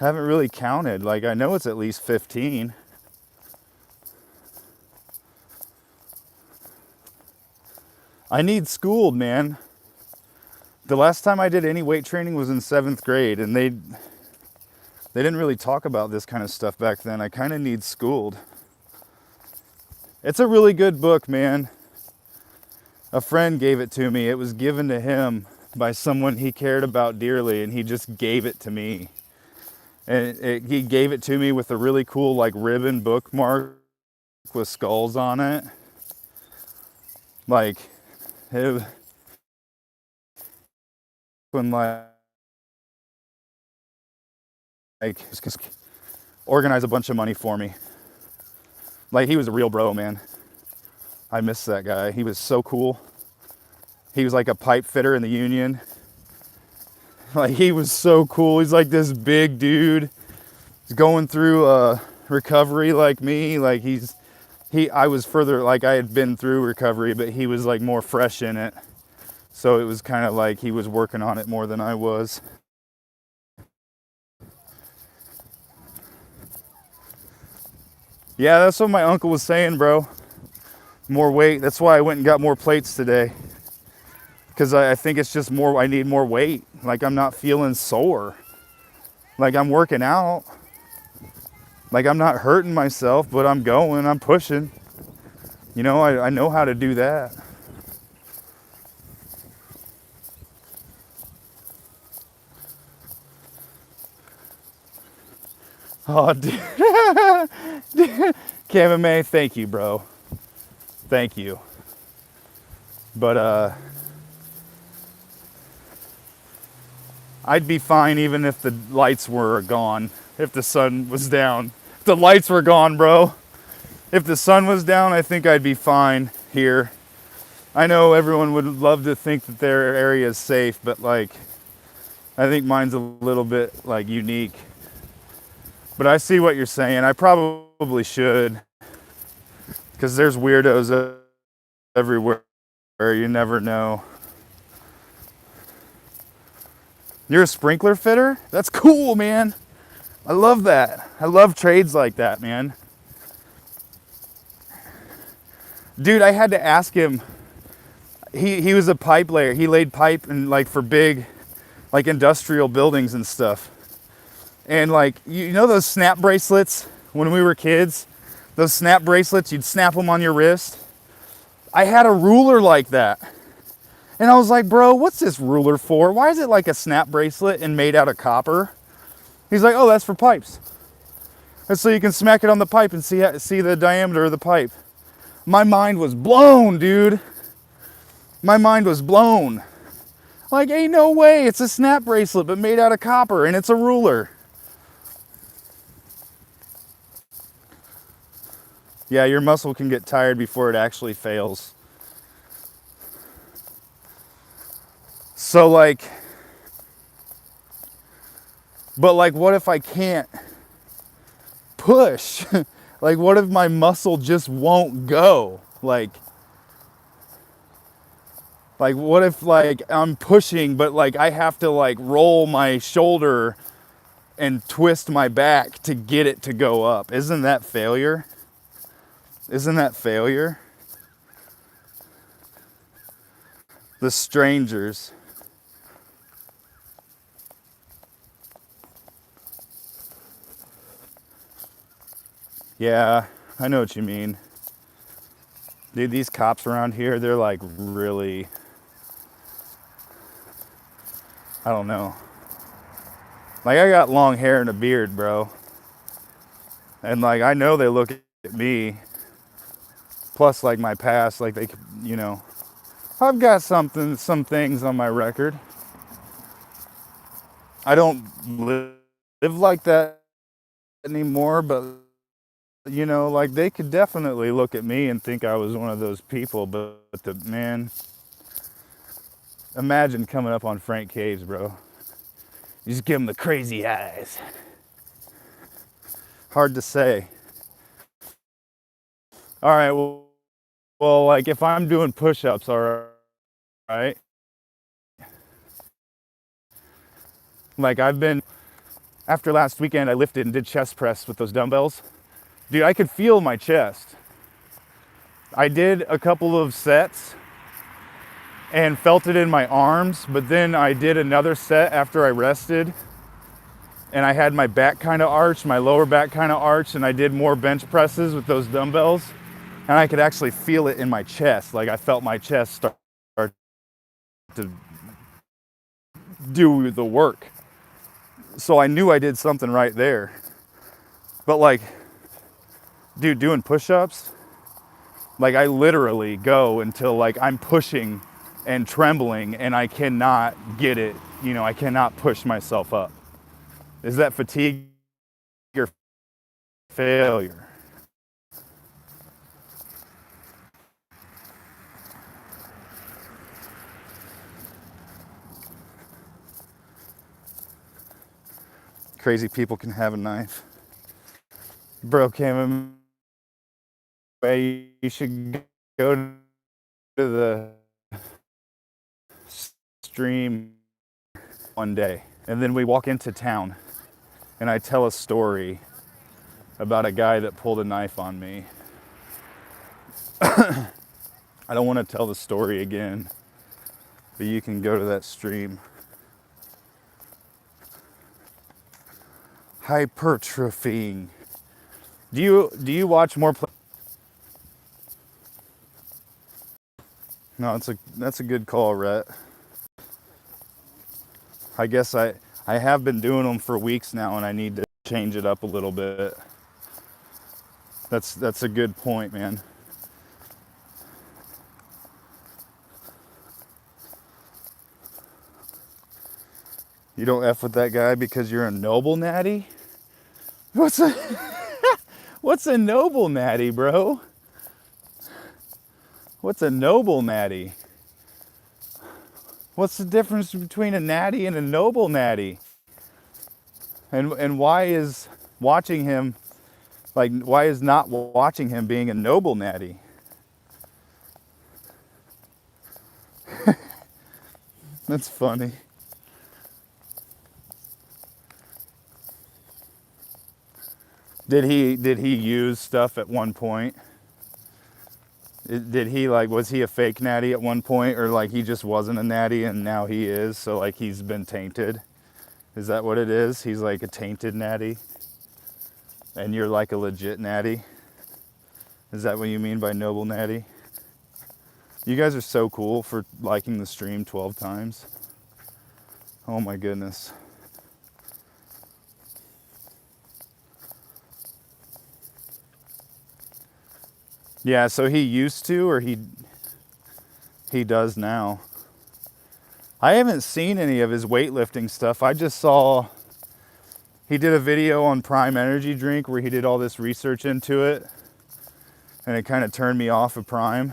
Like, I know it's at least 15. I need schooled, man. The last time I did any weight training was in 7th grade, and they didn't really talk about this kind of stuff back then. I kind of need schooled. It's a really good book, man. A friend gave it to me. It was given to him by someone he cared about dearly, and he just gave it to me. And he gave it to me with a really cool, like, ribbon bookmark with skulls on it. Like, when organize a bunch of money for me. Like, he was a real bro, man. I miss that guy. He was so cool. He was like a pipe fitter in the union. Like, he was so cool. He's like this big dude. He's going through recovery like me. Like, I was further, like, I had been through recovery, but he was like more fresh in it. So it was kind of like he was working on it more than I was. Yeah, that's what my uncle was saying, bro. More weight. That's why I went and got more plates today. Because I think it's just more, I need more weight. Like, I'm not feeling sore. Like, I'm working out. Like, I'm not hurting myself, but I'm going, I'm pushing. You know, I know how to do that. Oh, dude. KMMA, thank you, bro. Thank you. But I'd be fine even if the lights were gone, if the sun was down. If the lights were gone, bro. If the sun was down, I think I'd be fine here. I know everyone would love to think that their area is safe, but like, I think mine's a little bit like unique. But I see what you're saying. I probably should, because there's weirdos everywhere. You never know. You're a sprinkler fitter? That's cool, man. I love that. I love trades like that, man. Dude, I had to ask him. He was a pipe layer. He laid pipe and like for big, like industrial buildings and stuff. And like, you know those snap bracelets when we were kids? Those snap bracelets, you'd snap them on your wrist. I had a ruler like that. And I was like, bro, what's this ruler for? Why is it like a snap bracelet and made out of copper? He's like, oh, that's for pipes. And so you can smack it on the pipe and see the diameter of the pipe. My mind was blown, dude. My mind was blown. Like, ain't no way. It's a snap bracelet, but made out of copper, and it's a ruler. Yeah, your muscle can get tired before it actually fails. So like, but like, what if I can't push? Like, what if my muscle just won't go? Like what if like I'm pushing, but like I have to like roll my shoulder and twist my back to get it to go up? Isn't that failure? Isn't that failure? The strangers. Yeah, I know what you mean. Dude, these cops around here, they're like really, I don't know. Like, I got long hair and a beard, bro. And like, I know they look at me. Plus, like, my past, like, they, you know, I've got some things on my record. I don't live like that anymore, but, you know, like, they could definitely look at me and think I was one of those people. But man, imagine coming up on Frank Caves, bro. You just give him the crazy eyes. Hard to say. All right, well, like, if I'm doing push-ups, all right? Like, after last weekend, I lifted and did chest press with those dumbbells. Dude, I could feel my chest. I did a couple of sets and felt it in my arms, but then I did another set after I rested, and I had my back kind of arched, my lower back kind of arched, and I did more bench presses with those dumbbells, and I could actually feel it in my chest. Like, I felt my chest start to do the work. So I knew I did something right there. But like, dude, doing push-ups, like, I literally go until like I'm pushing and trembling and I cannot get it, you know, I cannot push myself up. Is that fatigue or failure? Crazy people can have a knife. Bro came away. You should go to the stream one day. And then we walk into town and I tell a story about a guy that pulled a knife on me. I don't want to tell the story again, but you can go to that stream. Hypertrophying. Do you watch more No, that's a good call, Rhett. I guess I have been doing them for weeks now and I need to change it up a little bit. That's a good point, man. You don't F with that guy because you're a noble natty? What's a noble natty, bro? What's a noble natty? What's the difference between a natty and a noble natty? And why is watching him, like, why is not watching him being a noble natty? That's funny. Did he use stuff at one point? Did he, like, was he a fake natty at one point, or like he just wasn't a natty and now he is, so like he's been tainted? Is that what it is? He's like a tainted natty and you're like a legit natty? Is that what you mean by noble natty? You guys are so cool for liking the stream 12 times. Oh my goodness. Yeah, so he used to, or he does now. I haven't seen any of his weightlifting stuff. I just saw he did a video on Prime Energy drink where he did all this research into it, and it kind of turned me off of Prime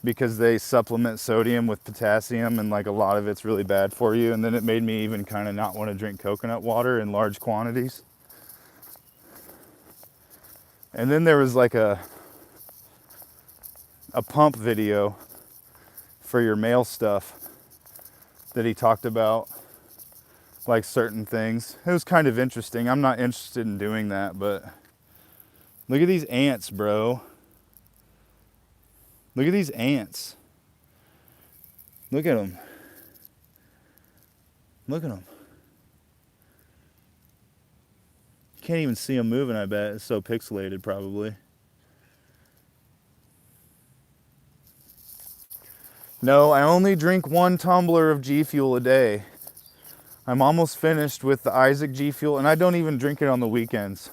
because they supplement sodium with potassium and like a lot of it's really bad for you, and then it made me even kind of not want to drink coconut water in large quantities. And then there was like a pump video for your male stuff that he talked about, like certain things. It was kind of interesting. I'm not interested in doing that, but look at these ants, bro. Look at these ants. Look at them. Look at them. Can't even see them moving, I bet. It's so pixelated, probably. No, I only drink 1 tumbler of G Fuel a day. I'm almost finished with the Isaac G Fuel, and I don't even drink it on the weekends.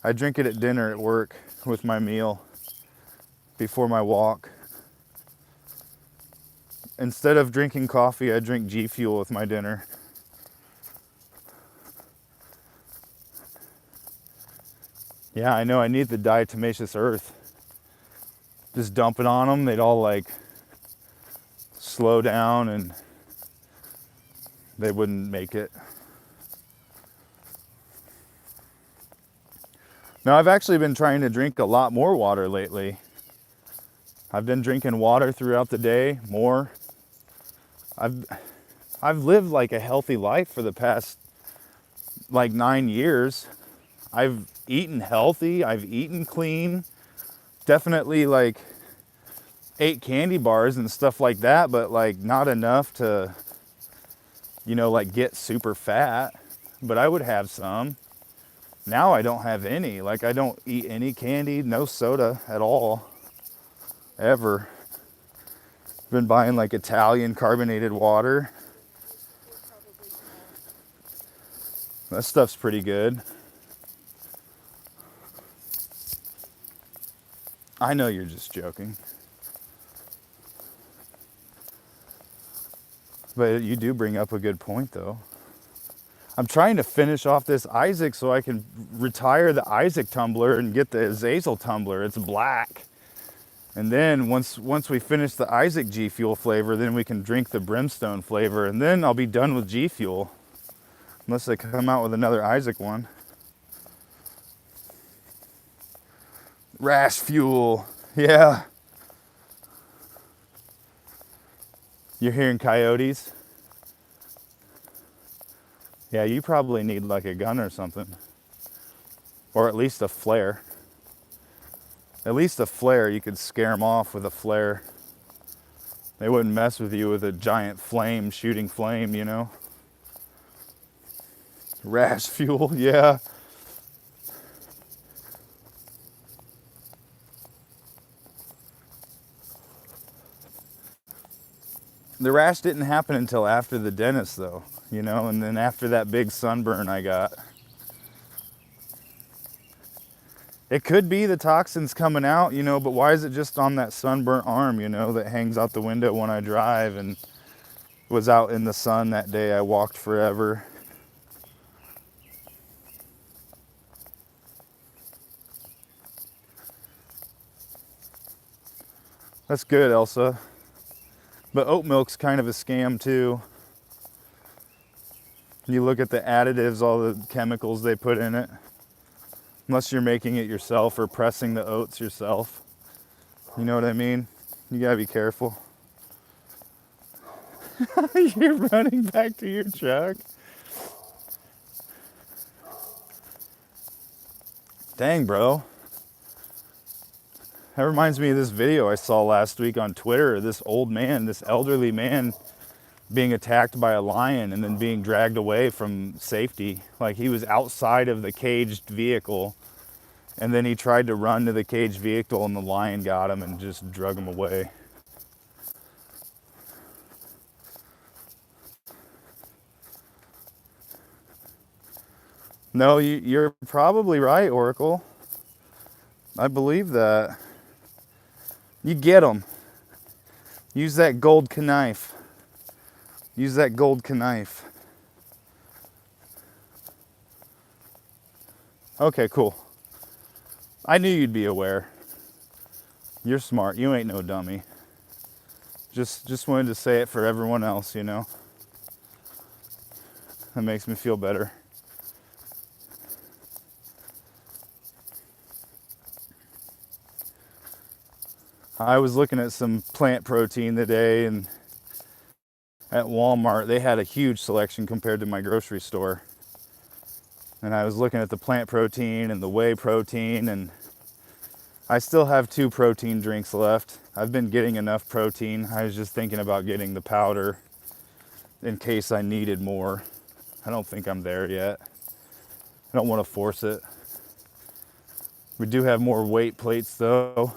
I drink it at dinner at work with my meal before my walk. Instead of drinking coffee, I drink G Fuel with my dinner. Yeah, I know, I need the diatomaceous earth. Just dump it on them, they'd all like slow down and they wouldn't make it. Now, I've actually been trying to drink a lot more water lately. I've been drinking water throughout the day, more. I've lived like a healthy life for the past like 9 years. I've eaten healthy, I've eaten clean, definitely like ate candy bars and stuff like that, but like not enough to, you know, like get super fat, but I would have some. Now I don't have any, like I don't eat any candy, no soda at all, ever. Been buying like Italian carbonated water. That stuff's pretty good. I know you're just joking. But you do bring up a good point though. I'm trying to finish off this Isaac so I can retire the Isaac tumbler and get the Azazel tumbler. It's black. And then once we finish the Isaac G Fuel flavor, then we can drink the Brimstone flavor, and then I'll be done with G Fuel. Unless they come out with another Isaac one. Rash fuel. Yeah. You're hearing coyotes? Yeah, you probably need like a gun or something. Or at least a flare. At least a flare, you could scare them off with a flare. They wouldn't mess with you with a giant flame, shooting flame, you know? Rash fuel, yeah. The rash didn't happen until after the dentist though, you know, and then after that big sunburn I got. It could be the toxins coming out, you know, but why is it just on that sunburnt arm, you know, that hangs out the window when I drive and was out in the sun that day I walked forever. That's good, Elsa. But oat milk's kind of a scam too. You look at the additives, all the chemicals they put in it. Unless you're making it yourself or pressing the oats yourself. You know what I mean? You gotta be careful. You're running back to your truck. Dang, bro. That reminds me of this video I saw last week on Twitter. This old man, this elderly man being attacked by a lion and then being dragged away from safety. Like he was outside of the caged vehicle and then he tried to run to the caged vehicle and the lion got him and just drug him away. No, you're probably right, Oracle. I believe that. You get them. Use that gold knife. Use that gold knife. Okay, cool. I knew you'd be aware. You're smart. You ain't no dummy. Just wanted to say it for everyone else, you know. That makes me feel better. I was looking at some plant protein today, and at Walmart they had a huge selection compared to my grocery store. And I was looking at the plant protein and the whey protein, and I still have 2 protein drinks left. I've been getting enough protein. I was just thinking about getting the powder in case I needed more. I don't think I'm there yet. I don't want to force it. We do have more weight plates though,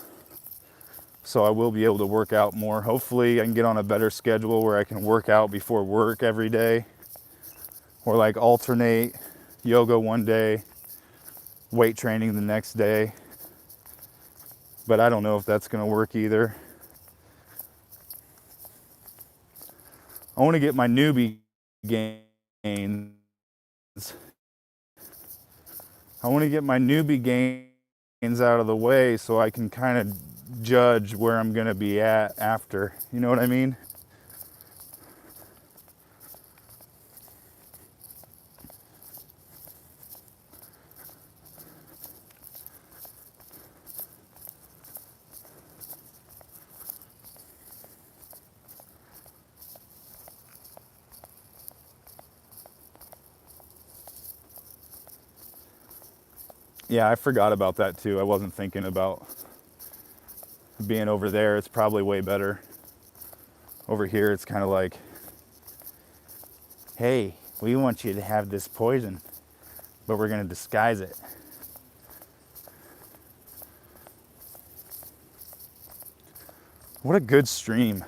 so I will be able to work out more. Hopefully I can get on a better schedule where I can work out before work every day, or like alternate yoga one day, weight training the next day. But I don't know if that's going to work either. I want to get my newbie gains. I want to get my newbie gains out of the way so I can kind of judge where I'm going to be at after. You know what I mean? Yeah, I forgot about that too. I wasn't thinking about being over there. It's probably way better. Over here, it's kind of like, hey, we want you to have this poison, but we're going to disguise it. What a good stream.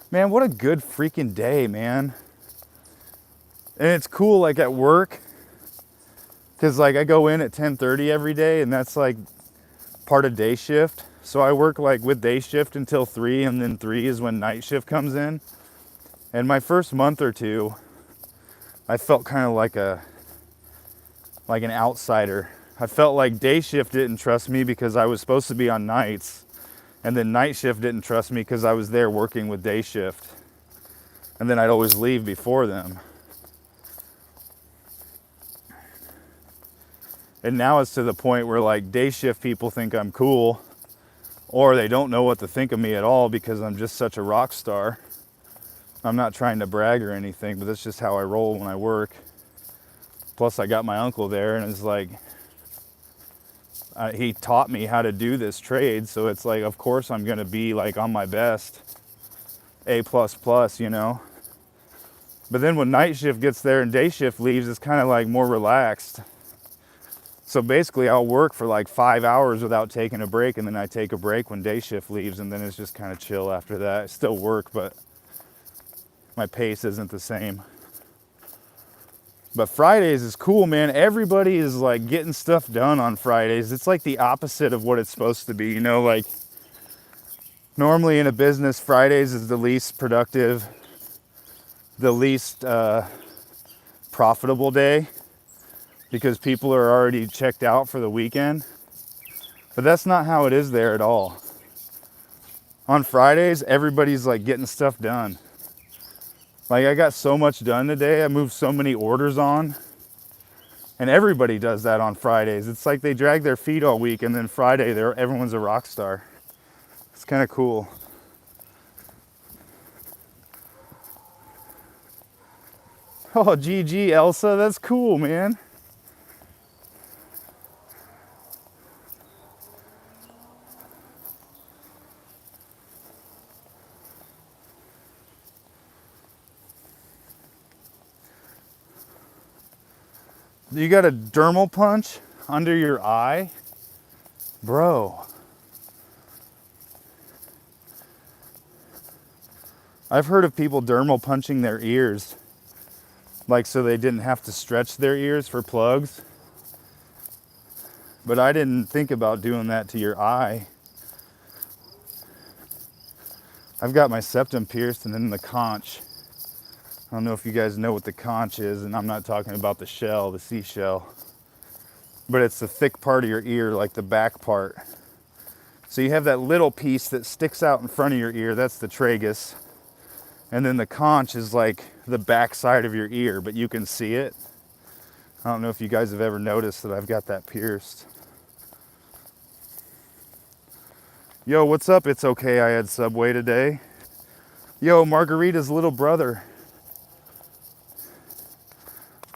Man, what a good freaking day, man. And it's cool, like at work, because like I go in at 10:30 every day, and that's like part of day shift. So I work like with day shift until 3, and then 3 is when night shift comes in. And my first month or two, I felt kind of like an outsider. I felt like day shift didn't trust me because I was supposed to be on nights, and then night shift didn't trust me because I was there working with day shift. And then I'd always leave before them. And now it's to the point where like day shift people think I'm cool, or they don't know what to think of me at all because I'm just such a rock star. I'm not trying to brag or anything, but that's just how I roll when I work. Plus I got my uncle there, and it's like, he taught me how to do this trade. So it's like, of course I'm gonna be like on my best, A++, you know? But then when night shift gets there and day shift leaves, it's kind of like more relaxed. So basically I'll work for like 5 hours without taking a break, and then I take a break when day shift leaves, and then it's just kind of chill after that. I still work, but my pace isn't the same. But Fridays is cool, man. Everybody is like getting stuff done on Fridays. It's like the opposite of what it's supposed to be, you know, like normally in a business, Fridays is the least productive, the least profitable day, because people are already checked out for the weekend. But that's not how it is there at all. On Fridays, everybody's like getting stuff done. Like I got so much done today. I moved so many orders on. And everybody does that on Fridays. It's like they drag their feet all week, and then Friday, everyone's a rock star. It's kind of cool. Oh, GG, Elsa, that's cool, man. You got a dermal punch under your eye? Bro. I've heard of people dermal punching their ears, like so they didn't have to stretch their ears for plugs. But I didn't think about doing that to your eye. I've got my septum pierced and then the conch. I don't know if you guys know what the conch is, and I'm not talking about the shell, the seashell. But it's the thick part of your ear, like the back part. So you have that little piece that sticks out in front of your ear, that's the tragus. And then the conch is like the back side of your ear, but you can see it. I don't know if you guys have ever noticed that I've got that pierced. Yo, what's up? It's okay, I had Subway today. Yo, Margarita's little brother.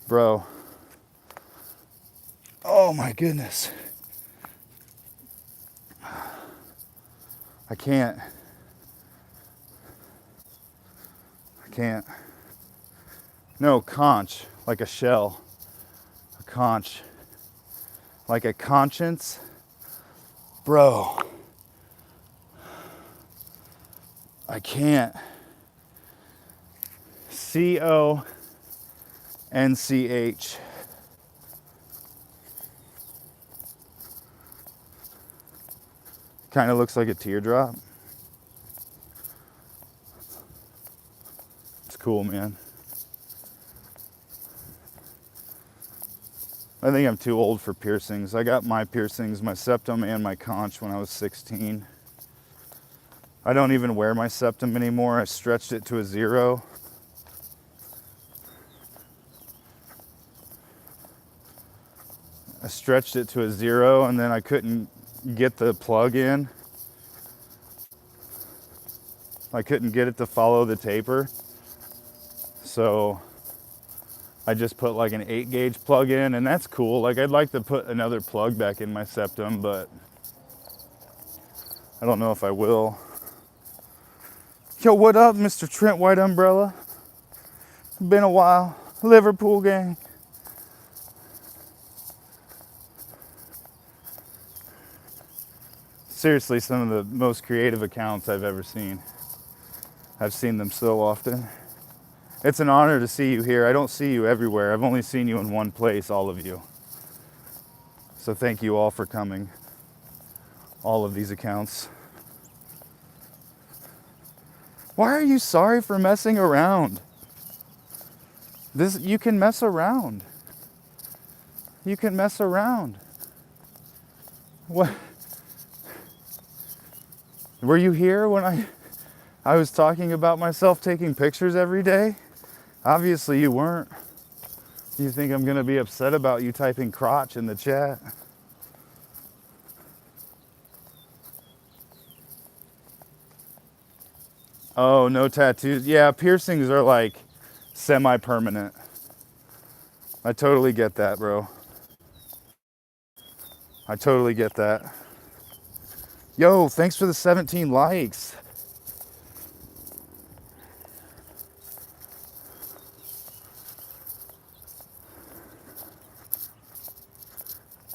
Bro. Oh my goodness. I can't. No, conch, like a shell. A conch. Like a conscience. Bro. I can't. CONCH. Kind of looks like a teardrop. It's cool, man. I think I'm too old for piercings. I got my piercings, my septum and my conch, when I was 16. I don't even wear my septum anymore. I stretched it to a 0. I stretched it to a 0, and then I couldn't get the plug in. I couldn't get it to follow the taper. So I just put like an 8 gauge plug in, and that's cool. Like I'd like to put another plug back in my septum, but I don't know if I will. Yo, what up, Mr. Trent White Umbrella? Been a while. Liverpool gang. Seriously, some of the most creative accounts I've ever seen. I've seen them so often. It's an honor to see you here. I don't see you everywhere. I've only seen you in one place, all of you. So thank you all for coming. All of these accounts. Why are you sorry for messing around? You can mess around. You can mess around. What? Were you here when I was talking about myself taking pictures every day? Obviously you weren't. You think I'm gonna be upset about you typing crotch in the chat? Oh, no tattoos. Yeah, piercings are like semi-permanent. I totally get that, bro. I totally get that. Yo, thanks for the 17 likes.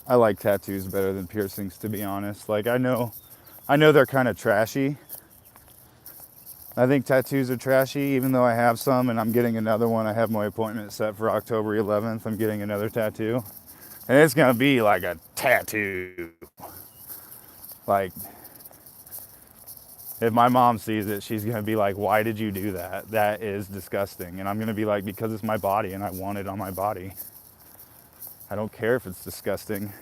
I like tattoos better than piercings, to be honest. Like I know they're kind of trashy. I think tattoos are trashy, even though I have some and I'm getting another one. I have my appointment set for October 11th. I'm getting another tattoo. And it's gonna be like a tattoo. Like, if my mom sees it, she's gonna be like, why did you do that? That is disgusting. And I'm gonna be like, because it's my body and I want it on my body. I don't care if it's disgusting.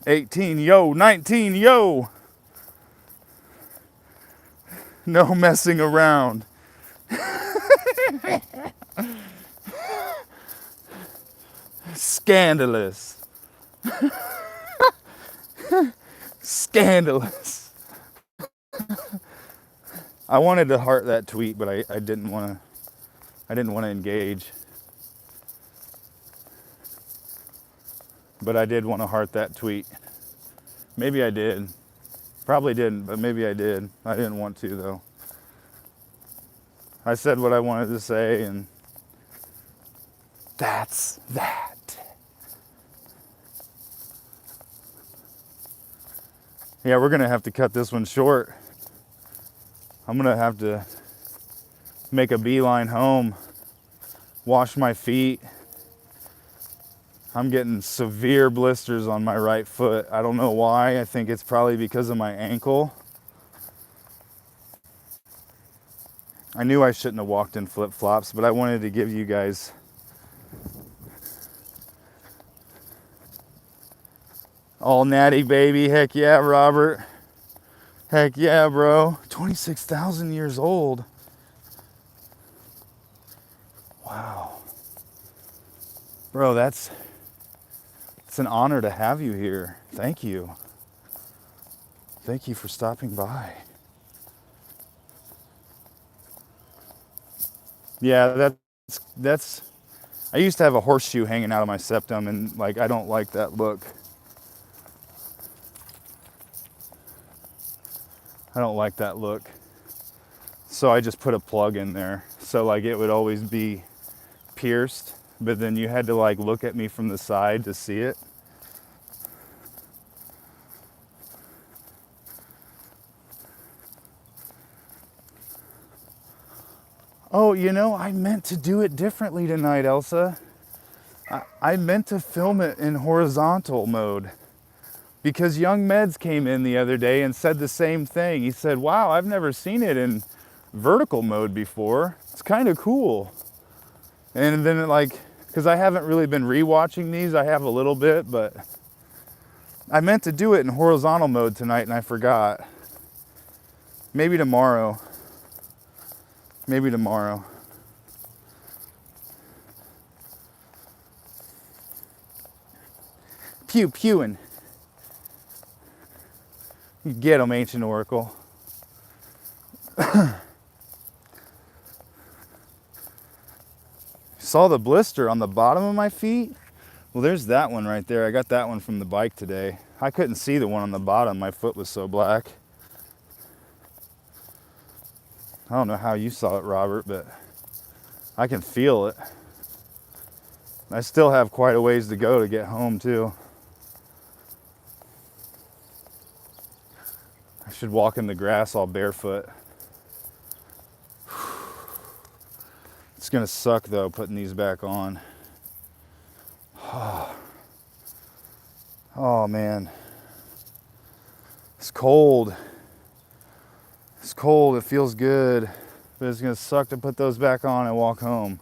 "18, yo, 19, yo." No messing around. Scandalous. Scandalous. I wanted to heart that tweet, but I didn't want to engage. But I did want to heart that tweet. Maybe I did. Probably didn't, but maybe I did. I didn't want to, though. I said what I wanted to say, and that's that. Yeah, we're going to have to cut this one short. I'm going to have to make a beeline home, wash my feet. I'm getting severe blisters on my right foot. I don't know why. I think it's probably because of my ankle. I knew I shouldn't have walked in flip-flops, but I wanted to give you guys all natty, baby. Heck yeah, Robert. Heck yeah, bro. 26,000 years old. Wow. Bro, it's an honor to have you here. Thank you. Thank you for stopping by. Yeah, that's I used to have a horseshoe hanging out of my septum, and like I don't like that look. I don't like that look. So I just put a plug in there. So like it would always be pierced, but then you had to like look at me from the side to see it. Oh, you know, I meant to do it differently tonight, Elsa. I meant to film it in horizontal mode. Because Young Meds came in the other day and said the same thing. He said, wow, I've never seen it in vertical mode before. It's kind of cool. And then like, because I haven't really been rewatching these, I have a little bit, but I meant to do it in horizontal mode tonight and I forgot. Maybe tomorrow. Maybe tomorrow. Pew pewing. You get them, Ancient Oracle. Saw the blister on the bottom of my feet? Well, there's that one right there. I got that one from the bike today. I couldn't see the one on the bottom. My foot was so black. I don't know how you saw it, Robert, but I can feel it. I still have quite a ways to go to get home, too. I should walk in the grass all barefoot. It's gonna suck, though, putting these back on. Oh, man. It's cold. It's cold, it feels good, but it's gonna suck to put those back on and walk home.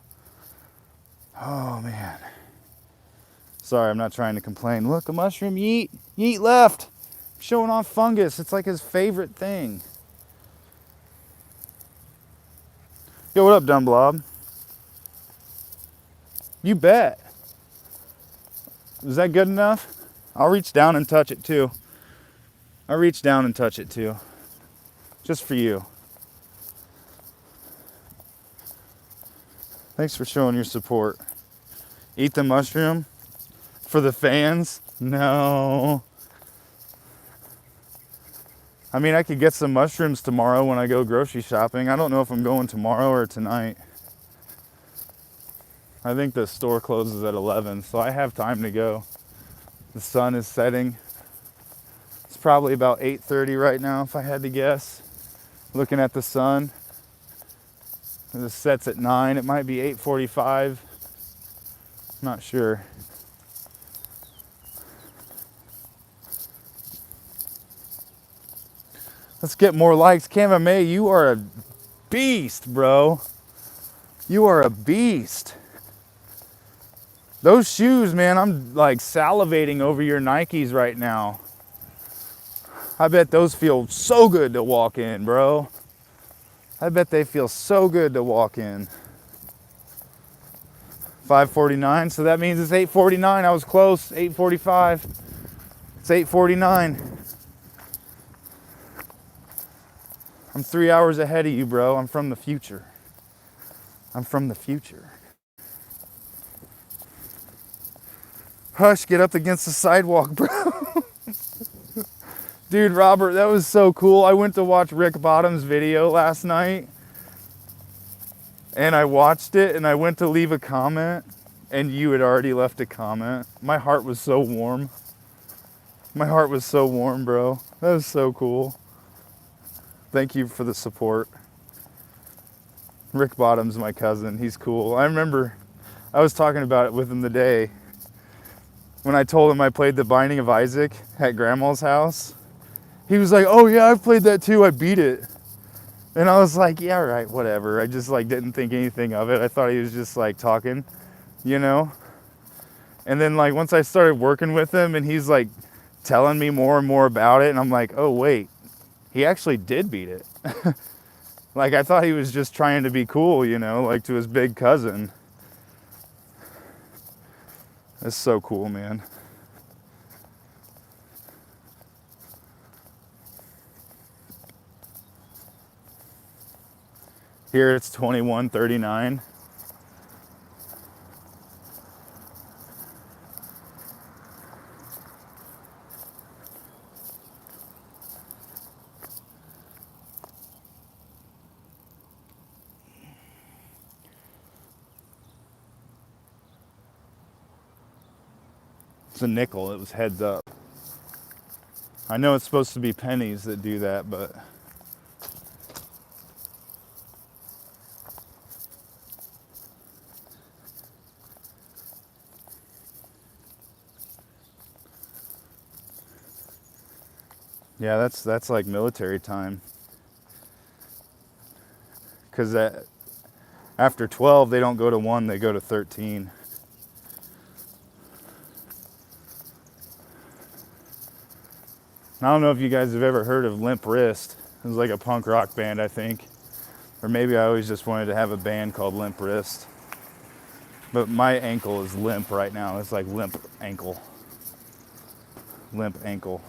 Oh man. Sorry, I'm not trying to complain. Look, a mushroom, yeet, yeet left. Showing off fungus, it's like his favorite thing. Yo, what up, Dumb Blob? You bet. Is that good enough? I'll reach down and touch it too. I'll reach down and touch it too. Just for you. Thanks for showing your support. Eat the mushroom? For the fans? No. I mean, I could get some mushrooms tomorrow when I go grocery shopping. I don't know if I'm going tomorrow or tonight. I think the store closes at 11, so I have time to go. The sun is setting. It's probably about 8:30 right now, if I had to guess. Looking at the sun. It sets at 9. It might be 8:45. Not sure. Let's get more likes. May, you are a beast, bro. You are a beast. Those shoes, man, I'm like salivating over your Nikes right now. I bet those feel so good to walk in, bro. I bet they feel so good to walk in. 5:49, so that means it's 8:49. I was close. 8:45. It's 8:49. I'm 3 hours ahead of you, bro. I'm from the future. I'm from the future. Hush, get up against the sidewalk, bro. Dude, Robert, that was so cool. I went to watch Rick Bottom's video last night. And I watched it and I went to leave a comment. And you had already left a comment. My heart was so warm. My heart was so warm, bro. That was so cool. Thank you for the support. Rick Bottom's my cousin. He's cool. I remember I was talking about it with him today. When I told him I played The Binding of Isaac at Grandma's house, he was like, oh yeah, I've played that too, I beat it. And I was like, yeah, right, whatever. I just like didn't think anything of it. I thought he was just like talking, you know? And then like once I started working with him and he's like telling me more and more about it, and I'm like, oh wait, he actually did beat it. Like I thought he was just trying to be cool, you know, like to his big cousin. That's so cool, man. Here it's 21:39. It's a nickel. It was heads up. I know it's supposed to be pennies that do that, but yeah, that's like military time. Because after 12, they don't go to 1, they go to 13. I don't know if you guys have ever heard of Limp Wrist. It was like a punk rock band, I think. Or maybe I always just wanted to have a band called Limp Wrist. But my ankle is limp right now. It's like limp ankle. Limp ankle.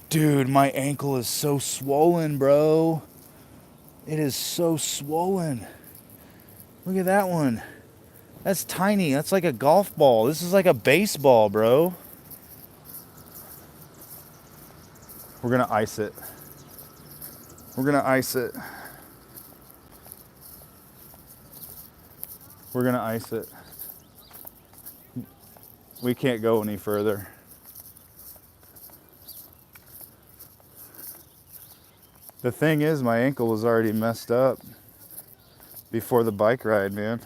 Dude, my ankle is so swollen, bro. It is so swollen. Look at that one. That's tiny. That's like a golf ball. This is like a baseball, bro. We're gonna ice it. We're gonna ice it. We're gonna ice it. We can't go any further. The thing is, my ankle was already messed up before the bike ride, man.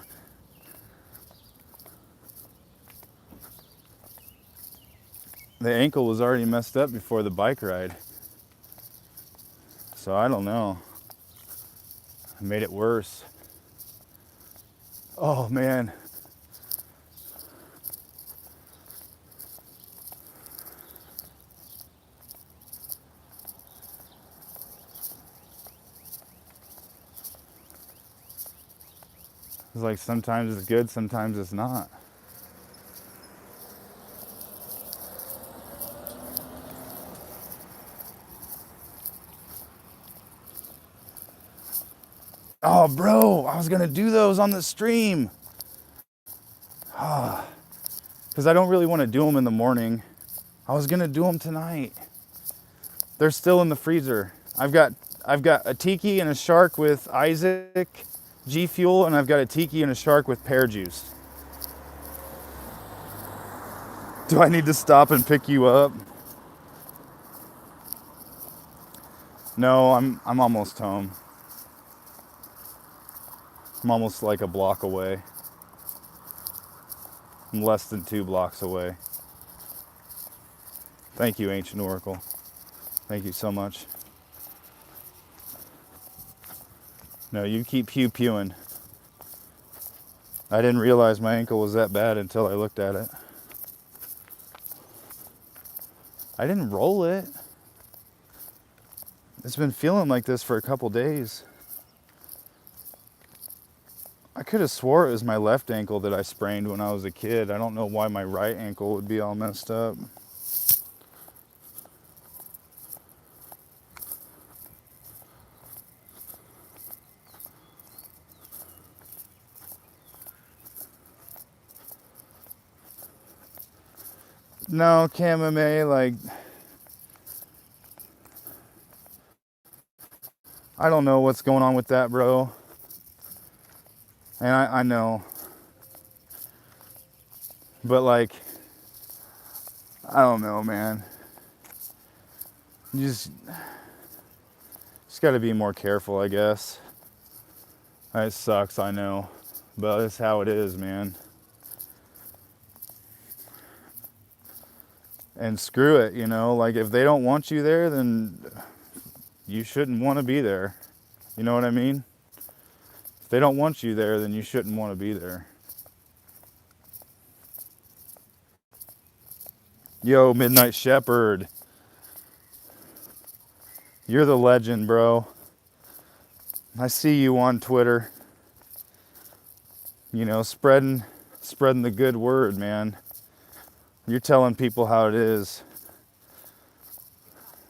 The ankle was already messed up before the bike ride. So I don't know. I made it worse. Oh man. It's like sometimes it's good, sometimes it's not. Oh, bro, I was gonna do those on the stream. Because I don't really want to do them in the morning. I was gonna do them tonight. They're still in the freezer. I've got a tiki and a shark with Isaac G Fuel, and I've got a tiki and a shark with pear juice. Do I need to stop and pick you up? No, I'm almost home. I'm almost like a block away. I'm less than 2 blocks away. Thank you, Ancient Oracle. Thank you so much. No, you keep pew-pewing. I didn't realize my ankle was that bad until I looked at it. I didn't roll it. It's been feeling like this for a couple days. I could have swore it was my left ankle that I sprained when I was a kid. I don't know why my right ankle would be all messed up. No, KMMA, like, I don't know what's going on with that, bro. And I know. But, like, I don't know, man. You just got to be more careful, I guess. It sucks, I know. But it's how it is, man. And screw it, you know? Like, if they don't want you there, then you shouldn't want to be there. You know what I mean? If they don't want you there, then you shouldn't want to be there. Yo, Midnight Shepherd. You're the legend, bro. I see you on Twitter. You know, spreading the good word, man. You're telling people how it is.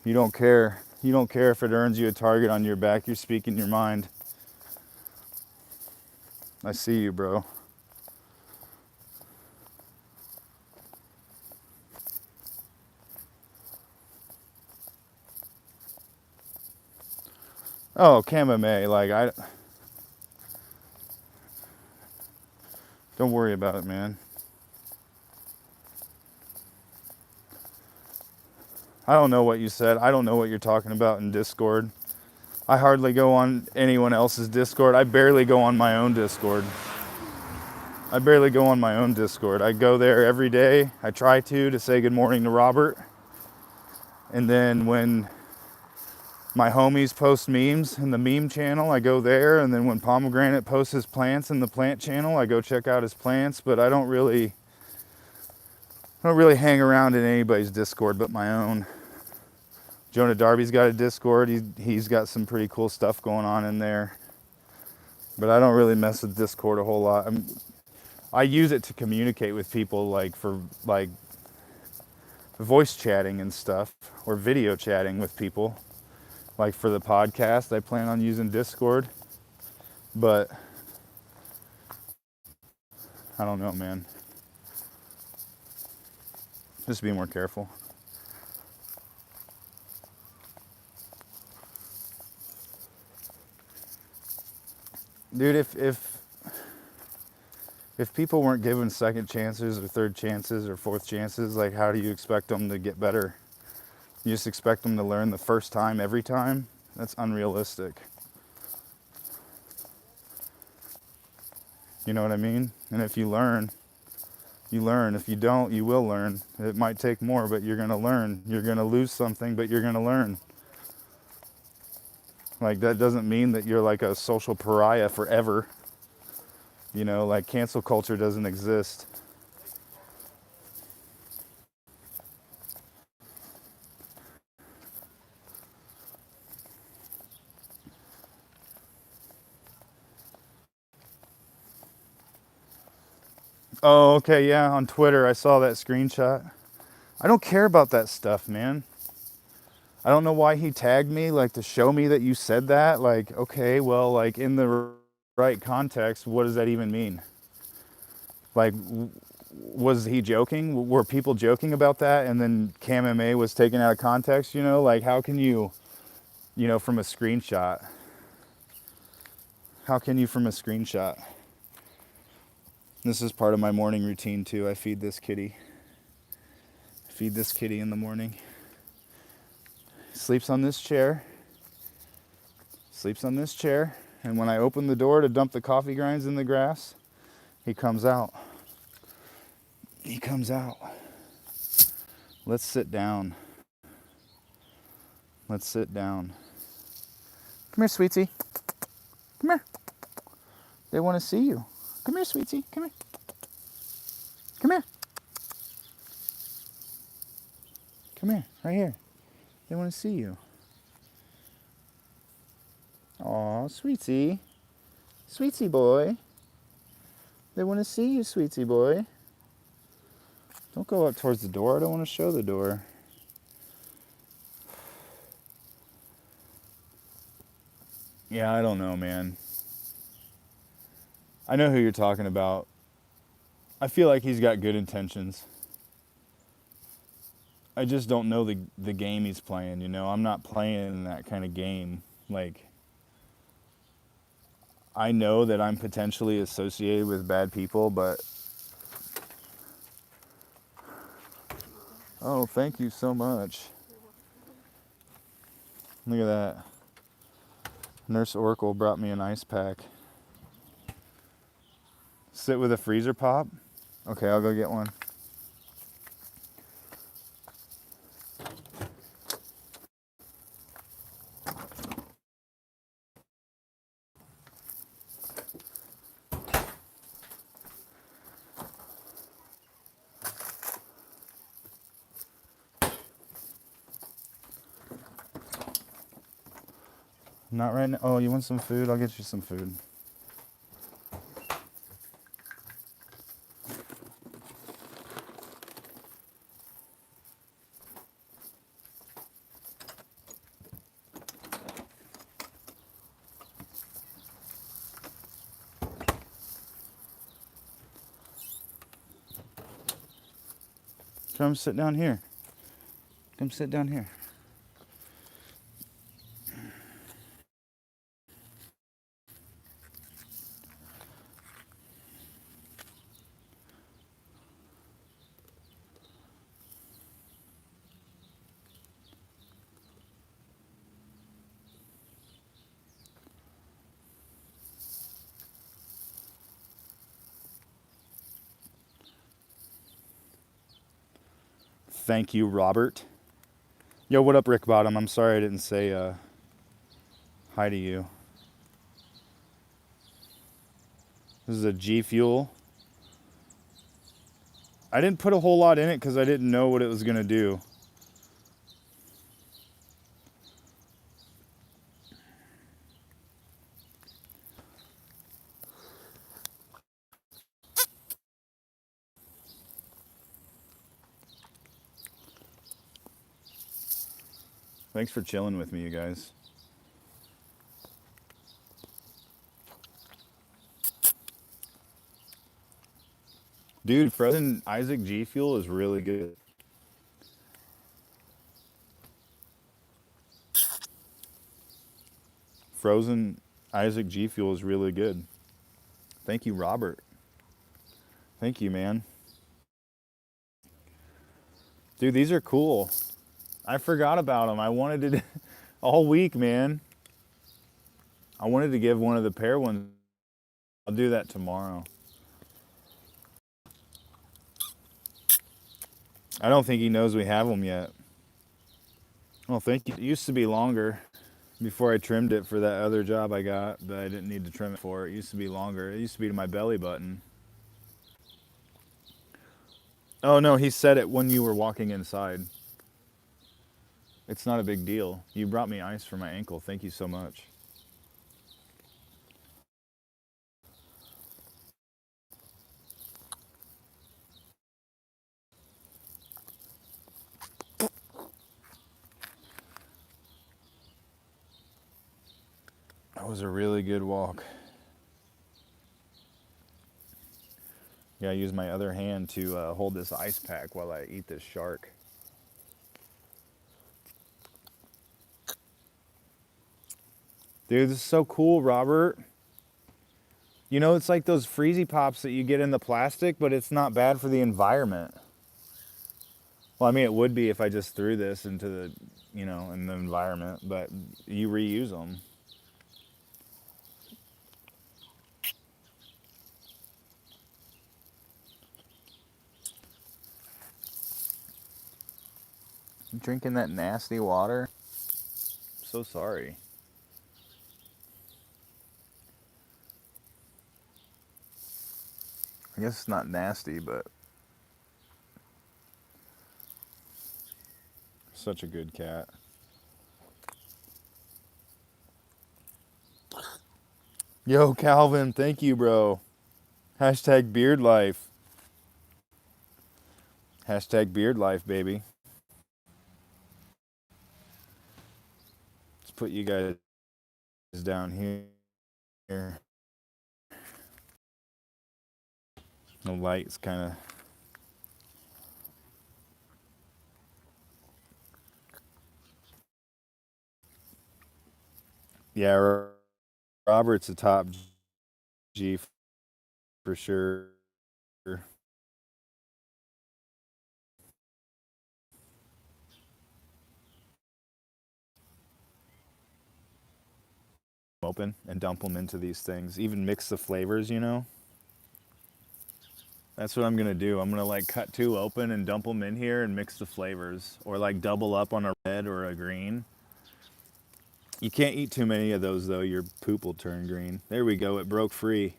You don't care. You don't care if it earns you a target on your back. You're speaking your mind. I see you, bro. Oh, KMMA, like, don't worry about it, man. I don't know what you said. I don't know what you're talking about in Discord. I hardly go on anyone else's Discord. I barely go on my own Discord. I go there every day. I try to say good morning to Robert. And then when my homies post memes in the meme channel, I go there. And then when Pomegranate posts his plants in the plant channel, I go check out his plants. But I don't really hang around in anybody's Discord but my own. Jonah Darby's got a Discord. He's got some pretty cool stuff going on in there. But I don't really mess with Discord a whole lot. I use it to communicate with people, like for like voice chatting and stuff, or video chatting with people. Like for the podcast, I plan on using Discord. But I don't know, man. Just be more careful. Dude, if people weren't given second chances or third chances or fourth chances, like, how do you expect them to get better? You just expect them to learn the first time every time? That's unrealistic. You know what I mean? And if you learn, you learn. If you don't, you will learn. It might take more, but you're going to learn. You're going to lose something, but you're going to learn. Like, that doesn't mean that you're like a social pariah forever. You know, like, cancel culture doesn't exist. Oh, okay, yeah, on Twitter I saw that screenshot. I don't care about that stuff, man. I don't know why he tagged me, like to show me that you said that. Like, okay, well, like in the right context, what does that even mean? Like, was he joking? Were people joking about that? And then Cam MMA was taken out of context, you know? Like, how can you, from a screenshot? How can you from a screenshot? This is part of my morning routine too. I feed this kitty. Feed this kitty in the morning. Sleeps on this chair. Sleeps on this chair. And when I open the door to dump the coffee grinds in the grass, he comes out. He comes out. Let's sit down. Let's sit down. Come here, sweetie. Come here. They want to see you. Come here, sweetie. Come here. Come here. Come here. Right here. They want to see you. Aw, sweetie. Sweetie boy. They want to see you, sweetie boy. Don't go up towards the door. I don't want to show the door. Yeah, I don't know, man. I know who you're talking about. I feel like he's got good intentions. I just don't know the game he's playing, you know? I'm not playing that kind of game. Like, I know that I'm potentially associated with bad people, but... Oh, thank you so much. Look at that. Nurse Oracle brought me an ice pack. Sit with a freezer pop? Okay, I'll go get one. Not right now. Oh, you want some food? I'll get you some food. Come sit down here. Come sit down here. Thank you, Robert. Yo, what up, Rick Bottom? I'm sorry I didn't say hi to you. This is a G Fuel. I didn't put a whole lot in it because I didn't know what it was going to do. Thanks for chilling with me, you guys. Dude, frozen Isaac G Fuel is really good. Frozen Isaac G Fuel is really good. Thank you, Robert. Thank you, man. Dude, these are cool. I forgot about them. I wanted to all week, man. I wanted to give one of the pear ones. I'll do that tomorrow. I don't think he knows we have them yet. Well, thank you. It used to be longer before I trimmed it for that other job I got that I didn't need to trim it for. It used to be longer. It used to be to my belly button. Oh, no, he said it when you were walking inside. It's not a big deal. You brought me ice for my ankle. Thank you so much. That was a really good walk. Yeah, I use my other hand to hold this ice pack while I eat this shark. Dude, this is so cool, Robert. You know, it's like those freezy pops that you get in the plastic, but it's not bad for the environment. Well, I mean, it would be if I just threw this into the, in the environment, but you reuse them. Drinking that nasty water? So sorry. I guess it's not nasty, but such a good cat. Yo, Calvin, thank you, bro. Hashtag beard life. Hashtag beard life, baby. Let's put you guys down here. The light's kind of. Yeah, Robert's a top G for sure. Open and dump them into these things. Even mix the flavors. That's what I'm gonna do. I'm gonna like cut two open and dump them in here and mix the flavors, or like double up on a red or a green. You can't eat too many of those though. Your poop will turn green. There we go. It broke free.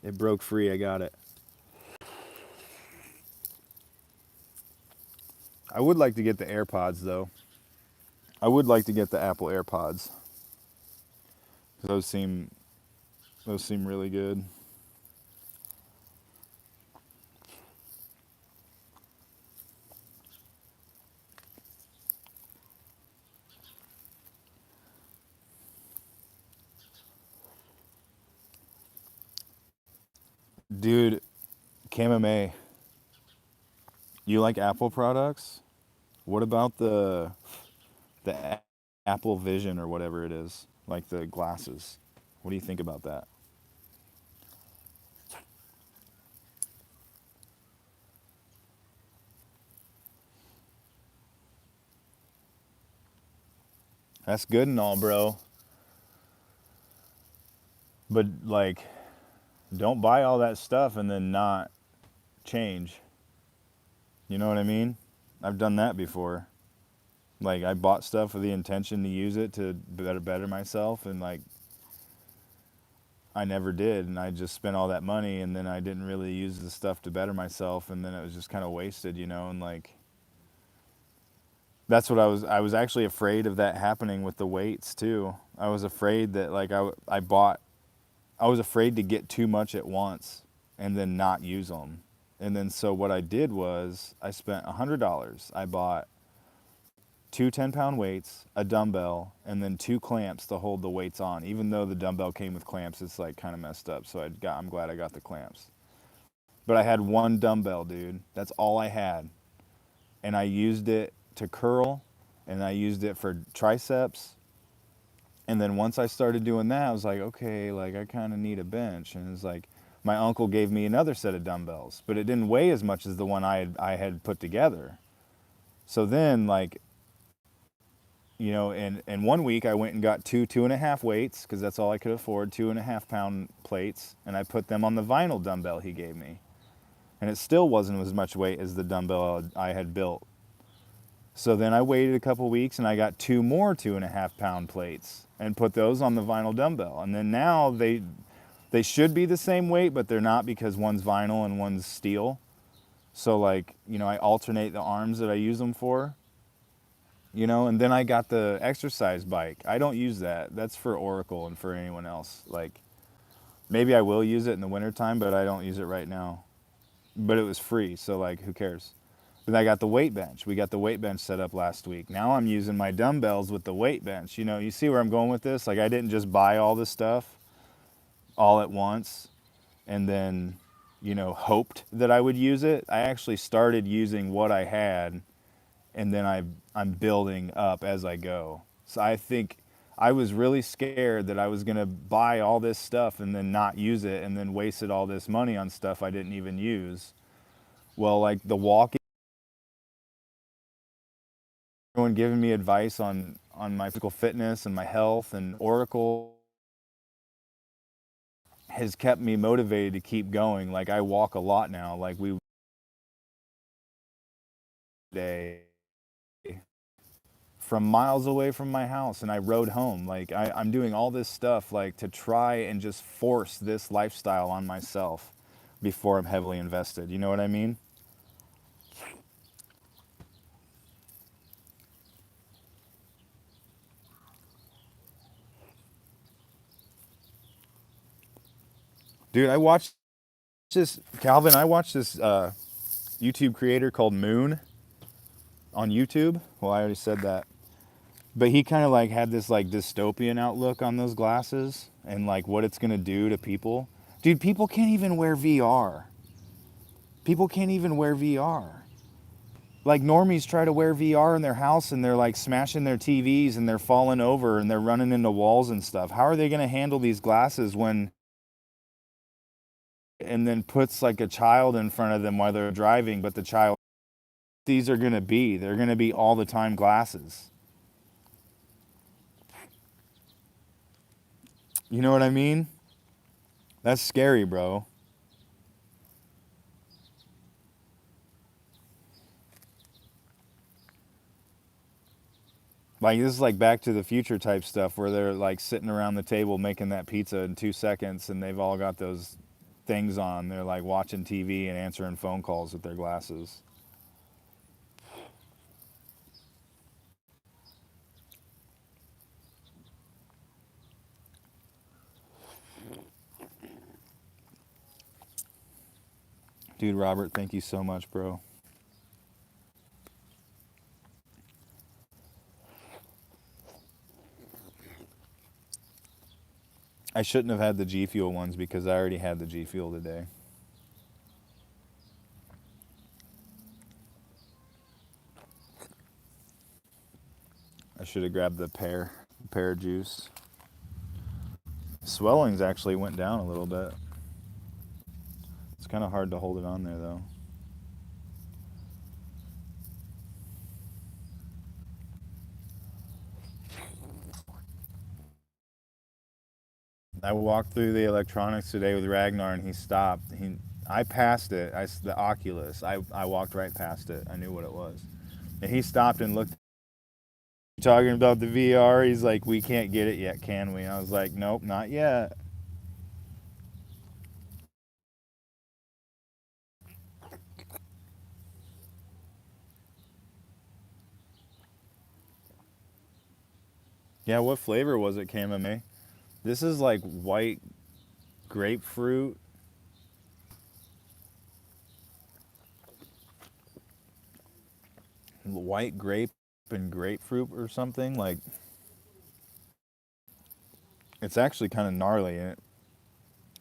It broke free. I got it. I would like to get the AirPods though. I would like to get the Apple AirPods. Those seem really good. Dude, KMMA, you like Apple products? What about the Apple Vision or whatever it is, like the glasses? What do you think about that? That's good and all, bro. But like, don't buy all that stuff and then not change. You know what I mean? I've done that before. Like I bought stuff with the intention to use it to better myself, and like I never did, and I just spent all that money, and then I didn't really use the stuff to better myself, and then it was just kind of wasted. And like that's what I was actually afraid of that happening with the weights too. I was afraid that like I was afraid to get too much at once and then not use them. And then so what I did was I spent $100. I bought two 10-pound weights, a dumbbell, and then two clamps to hold the weights on. Even though the dumbbell came with clamps, it's like kind of messed up. So I'm glad I got the clamps. But I had one dumbbell, dude. That's all I had. And I used it to curl, and I used it for triceps. And then once I started doing that, I was like, okay, like I kind of need a bench. And it's like my uncle gave me another set of dumbbells, but it didn't weigh as much as the one I had put together. So then like in 1 week I went and got two and a half weights because that's all I could afford, 2.5 pound plates, and I put them on the vinyl dumbbell he gave me. And it still wasn't as much weight as the dumbbell I had built. So then I waited a couple weeks and I got two more 2.5 pound plates and put those on the vinyl dumbbell. And then now they should be the same weight, but they're not because one's vinyl and one's steel. So like, I alternate the arms that I use them for. And then I got the exercise bike. I don't use that. That's for Oracle and for anyone else. Like maybe I will use it in the wintertime, but I don't use it right now. But it was free, so like who cares? But I got the weight bench. We got the weight bench set up last week. Now I'm using my dumbbells with the weight bench. You know, you see where I'm going with this? Like I didn't just buy all this stuff all at once and then, you know, hoped that I would use it. I actually started using what I had and then I'm building up as I go. So I think I was really scared that I was going to buy all this stuff and then not use it and then wasted all this money on stuff I didn't even use. Well, like the walking, everyone giving me advice on my physical fitness and my health, and Oracle has kept me motivated to keep going. Like I walk a lot now, like we day from miles away from my house, and I rode home. Like I'm doing all this stuff like to try and just force this lifestyle on myself before I'm heavily invested. You know what I mean? Dude, I watched this Calvin, I watched this YouTube creator called Moon on YouTube. Well, I already said that. But he kind of like had this like dystopian outlook on those glasses and like what it's going to do to people. Dude, people can't even wear VR. People can't even wear VR. Like normies try to wear VR in their house and they're like smashing their TVs and they're falling over and they're running into walls and stuff. How are they going to handle these glasses when and then puts like a child in front of them while they're driving, but the child these are going to be they're going to be all the time glasses. You know what I mean? That's scary, bro. Like this is like Back to the Future type stuff where they're like sitting around the table making that pizza in 2 seconds and they've all got those things on. They're like watching TV and answering phone calls with their glasses. Dude, Robert, thank you so much, bro. I shouldn't have had the G Fuel ones because I already had the G Fuel today. I should have grabbed the pear juice. Swellings actually went down a little bit. It's kind of hard to hold it on there though. I walked through the electronics today with Ragnar, and he stopped. I passed it. The Oculus. I walked right past it. I knew what it was, and he stopped and looked. Talking about the VR, he's like, "We can't get it yet, can we?" And I was like, "Nope, not yet." Yeah, what flavor was it, Kamame? This is like white grapefruit. White grape and grapefruit or something. Like, it's actually kind of gnarly. And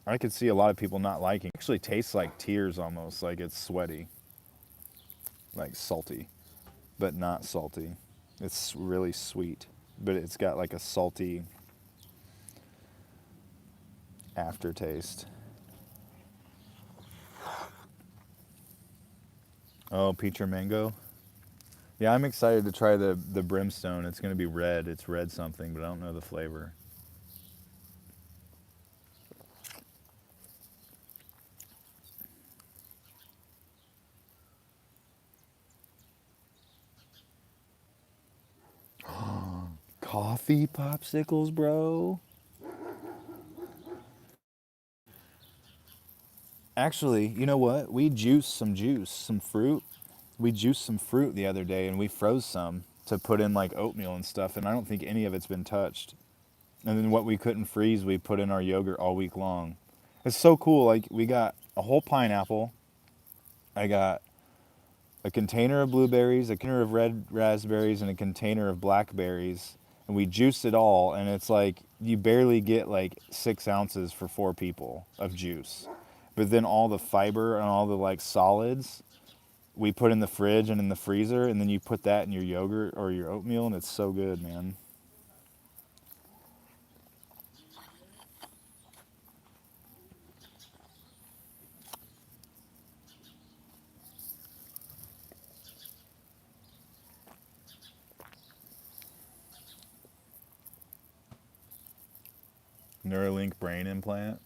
I could see a lot of people not liking it. Actually tastes like tears almost, like it's sweaty, like salty, but not salty. It's really sweet, but it's got like a salty aftertaste. Oh, peach or mango? Yeah, I'm excited to try the brimstone. It's going to be red. It's red something, but I don't know the flavor. Coffee popsicles, bro. Actually, you know what? We juiced some juice, some fruit. We juiced some fruit the other day and we froze some to put in like oatmeal and stuff, and I don't think any of it's been touched. And then what we couldn't freeze, we put in our yogurt all week long. It's so cool. Like we got a whole pineapple. I got a container of blueberries, a container of red raspberries, and a container of blackberries, and we juiced it all, and it's like you barely get like 6 ounces for 4 people of juice. But then all the fiber and all the like solids we put in the fridge and in the freezer, and then you put that in your yogurt or your oatmeal, and it's so good, man. Neuralink brain implant.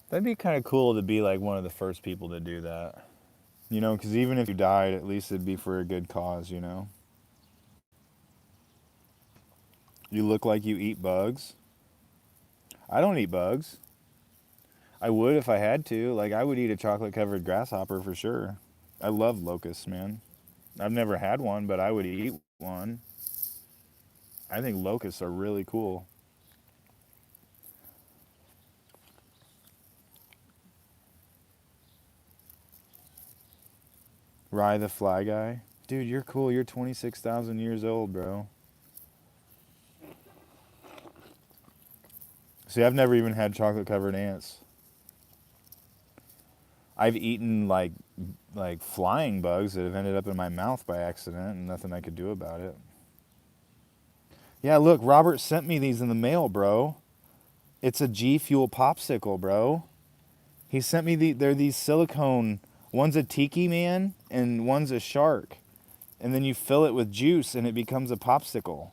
That'd be kind of cool to be like one of the first people to do that. You know, because even if you died, at least it'd be for a good cause, you know? You look like you eat bugs. I don't eat bugs. I would if I had to. Like, I would eat a chocolate covered grasshopper for sure. I love locusts, man. I've never had one, but I would eat one. I think locusts are really cool. Rye the Fly Guy. Dude, you're cool. You're 26,000 years old, bro. See, I've never even had chocolate covered ants. I've eaten like flying bugs that have ended up in my mouth by accident and nothing I could do about it. Yeah, look, Robert sent me these in the mail, bro. It's a G Fuel popsicle, bro. He sent me they're these silicone, one's a tiki man and one's a shark. And then you fill it with juice and it becomes a popsicle.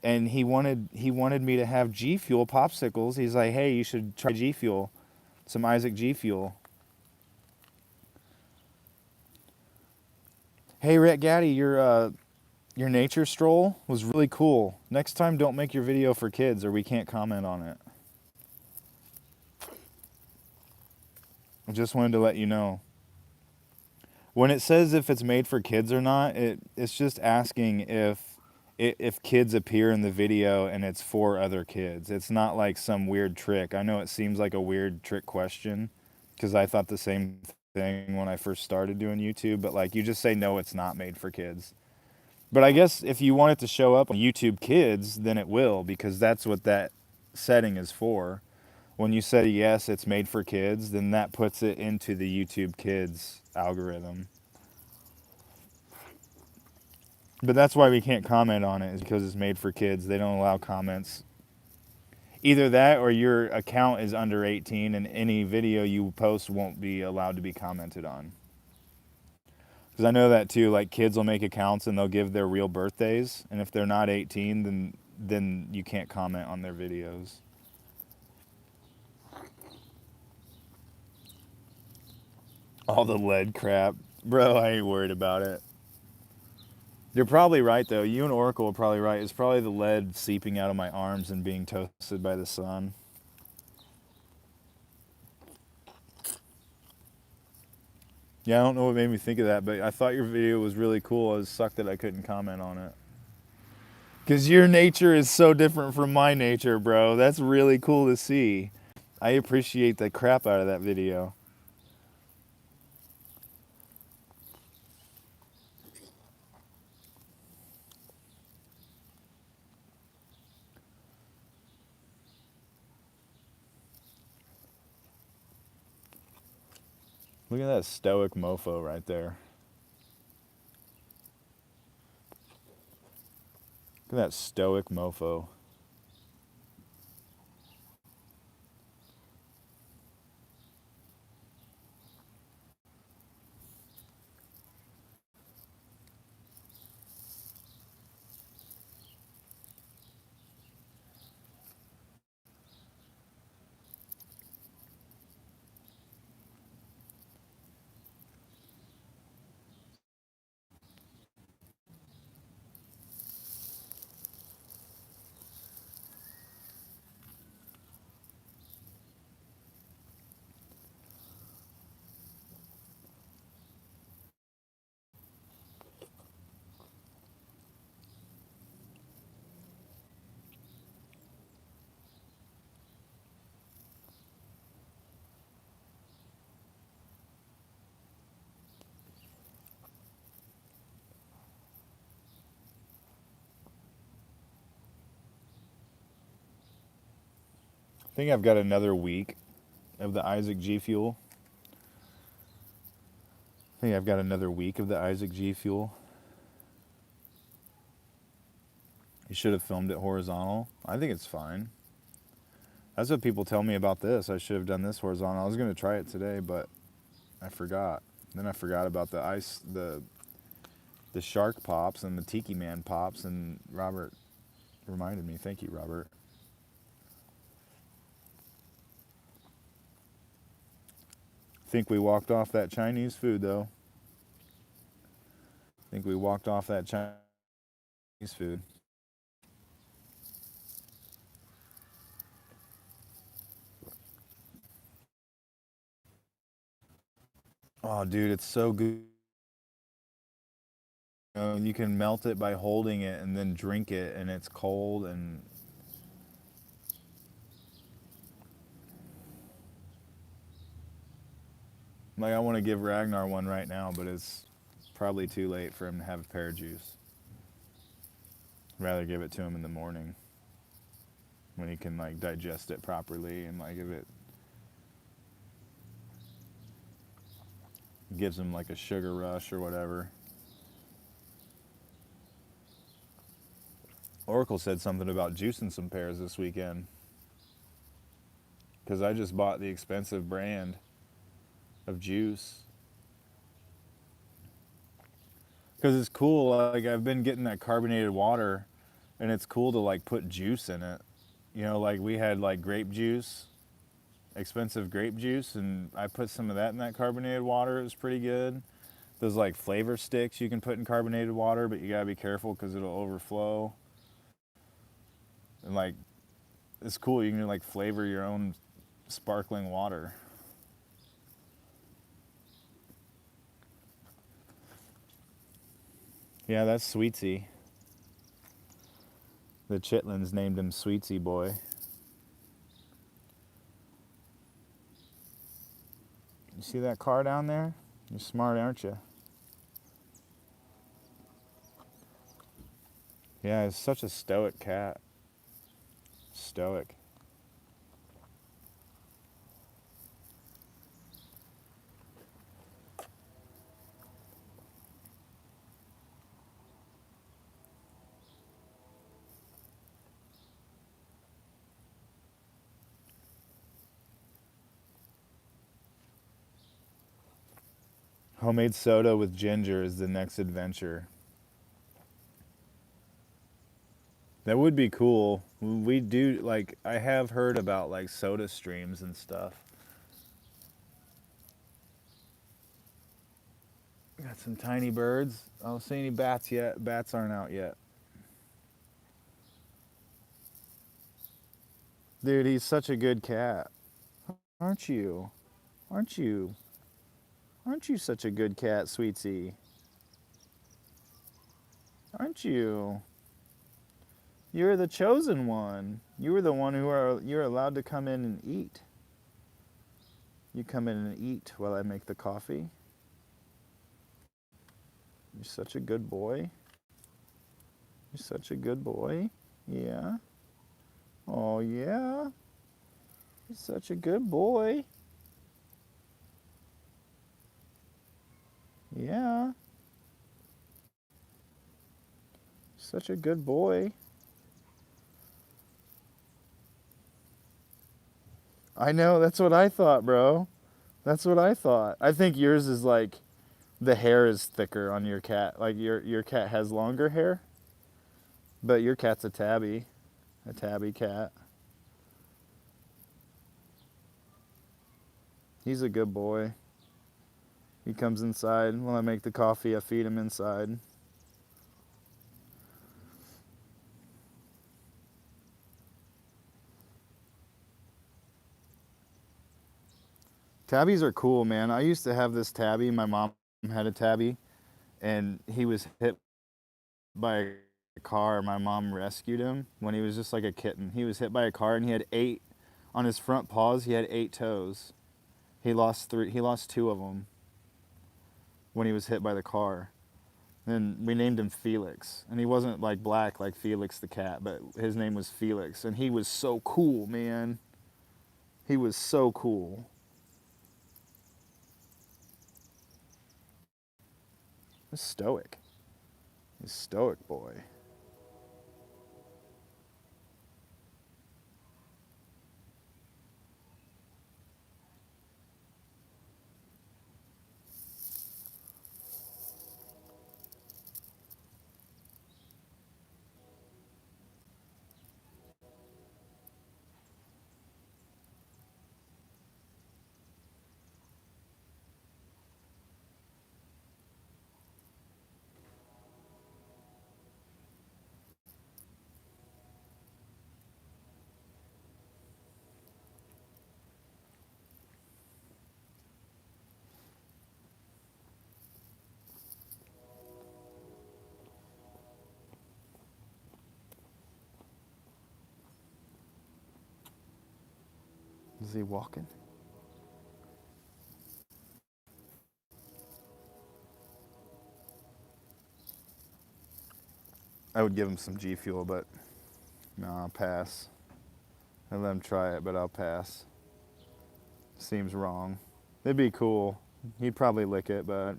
And he wanted me to have G Fuel popsicles. He's like, "Hey, you should try G Fuel. Some Isaac G Fuel." Hey, Rhett Gaddy, your nature stroll was really cool. Next time, don't make your video for kids or we can't comment on it. I just wanted to let you know. When it says if it's made for kids or not, it's just asking if kids appear in the video and it's for other kids. It's not like some weird trick. I know it seems like a weird trick question because I thought the same thing when I first started doing YouTube, but like you just say no, it's not made for kids. But I guess if you want it to show up on YouTube Kids, then it will because that's what that setting is for. When you say yes, it's made for kids, then that puts it into the YouTube Kids algorithm. But that's why we can't comment on it, is because it's made for kids. They don't allow comments. Either that or your account is under 18 and any video you post won't be allowed to be commented on. Because I know that too, like kids will make accounts and they'll give their real birthdays, and if they're not 18, then you can't comment on their videos. All the lead crap. Bro, I ain't worried about it. You're probably right though. You and Oracle are probably right. It's probably the lead seeping out of my arms and being toasted by the sun. Yeah, I don't know what made me think of that, but I thought your video was really cool. I was sucked that I couldn't comment on it. Because your nature is so different from my nature, bro. That's really cool to see. I appreciate the crap out of that video. Look at that stoic mofo right there. Look at that stoic mofo. I think I've got another week of the Isaac G Fuel. I think I've got another week of the Isaac G Fuel. You should have filmed it horizontal. I think it's fine. That's what people tell me about this. I should have done this horizontal. I was going to try it today, but I forgot. Then I forgot about the shark pops and the Tiki Man pops, and Robert reminded me. Thank you, Robert. Think we walked off that Chinese food though. Think we walked off that Chinese food. Oh, dude, it's so good. You can melt it by holding it and then drink it, and it's cold and like I want to give Ragnar one right now, but it's probably too late for him to have a pear juice. I'd rather give it to him in the morning when he can like digest it properly, and like if it gives him like a sugar rush or whatever. Oracle said something about juicing some pears this weekend because I just bought the expensive brand of juice. Because it's cool, like I've been getting that carbonated water, and it's cool to like put juice in it. You know, like we had like grape juice, expensive grape juice, and I put some of that in that carbonated water. It was pretty good. Those like flavor sticks you can put in carbonated water, but you gotta be careful because it'll overflow. And like, it's cool. You can like flavor your own sparkling water. Yeah, that's Sweetsy. The Chitlins named him Sweetsy Boy. You see that car down there? You're smart, aren't you? Yeah, he's such a stoic cat. Stoic. Homemade soda with ginger is the next adventure. That would be cool. We do, like, I have heard about, like, soda streams and stuff. Got some tiny birds. I don't see any bats yet. Bats aren't out yet. Dude, he's such a good cat. Aren't you? Aren't you? Aren't you such a good cat, Sweetie? Aren't you? You're the chosen one. You were the one you're allowed to come in and eat. You come in and eat while I make the coffee. You're such a good boy. You're such a good boy. Yeah. Oh, yeah. You're such a good boy. Yeah. Such a good boy. I know, that's what I thought, bro. That's what I thought. I think yours is like the hair is thicker on your cat. Like your cat has longer hair, but your cat's a tabby cat. He's a good boy. He comes inside. When I make the coffee, I feed him inside. Tabbies are cool, man. I used to have this tabby. My mom had a tabby, and he was hit by a car. My mom rescued him when he was just like a kitten. He was hit by a car, and he had eight on his front paws. He had 8 toes. He lost three. He lost two of them when he was hit by the car. And we named him Felix. And he wasn't like black like Felix the cat, but his name was Felix. And he was so cool, man. He was so cool. He's stoic. He's stoic boy. Is he walking? I would give him some G Fuel, but no, I'll pass. I'll let him try it, but I'll pass. Seems wrong. It'd be cool. He'd probably lick it, but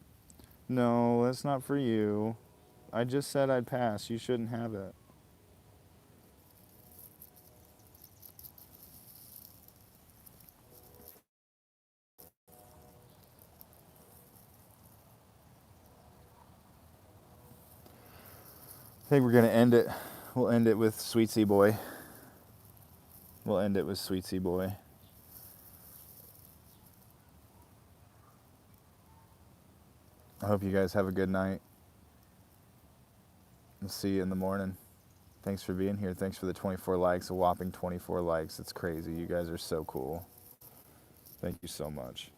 no, that's not for you. I just said I'd pass. You shouldn't have it. I think we're gonna end it. We'll end it with Sweet Boy. We'll end it with Sweet Boy. I hope you guys have a good night. I'll see you in the morning. Thanks for being here. Thanks for the 24 likes, a whopping 24 likes. It's crazy. You guys are so cool. Thank you so much.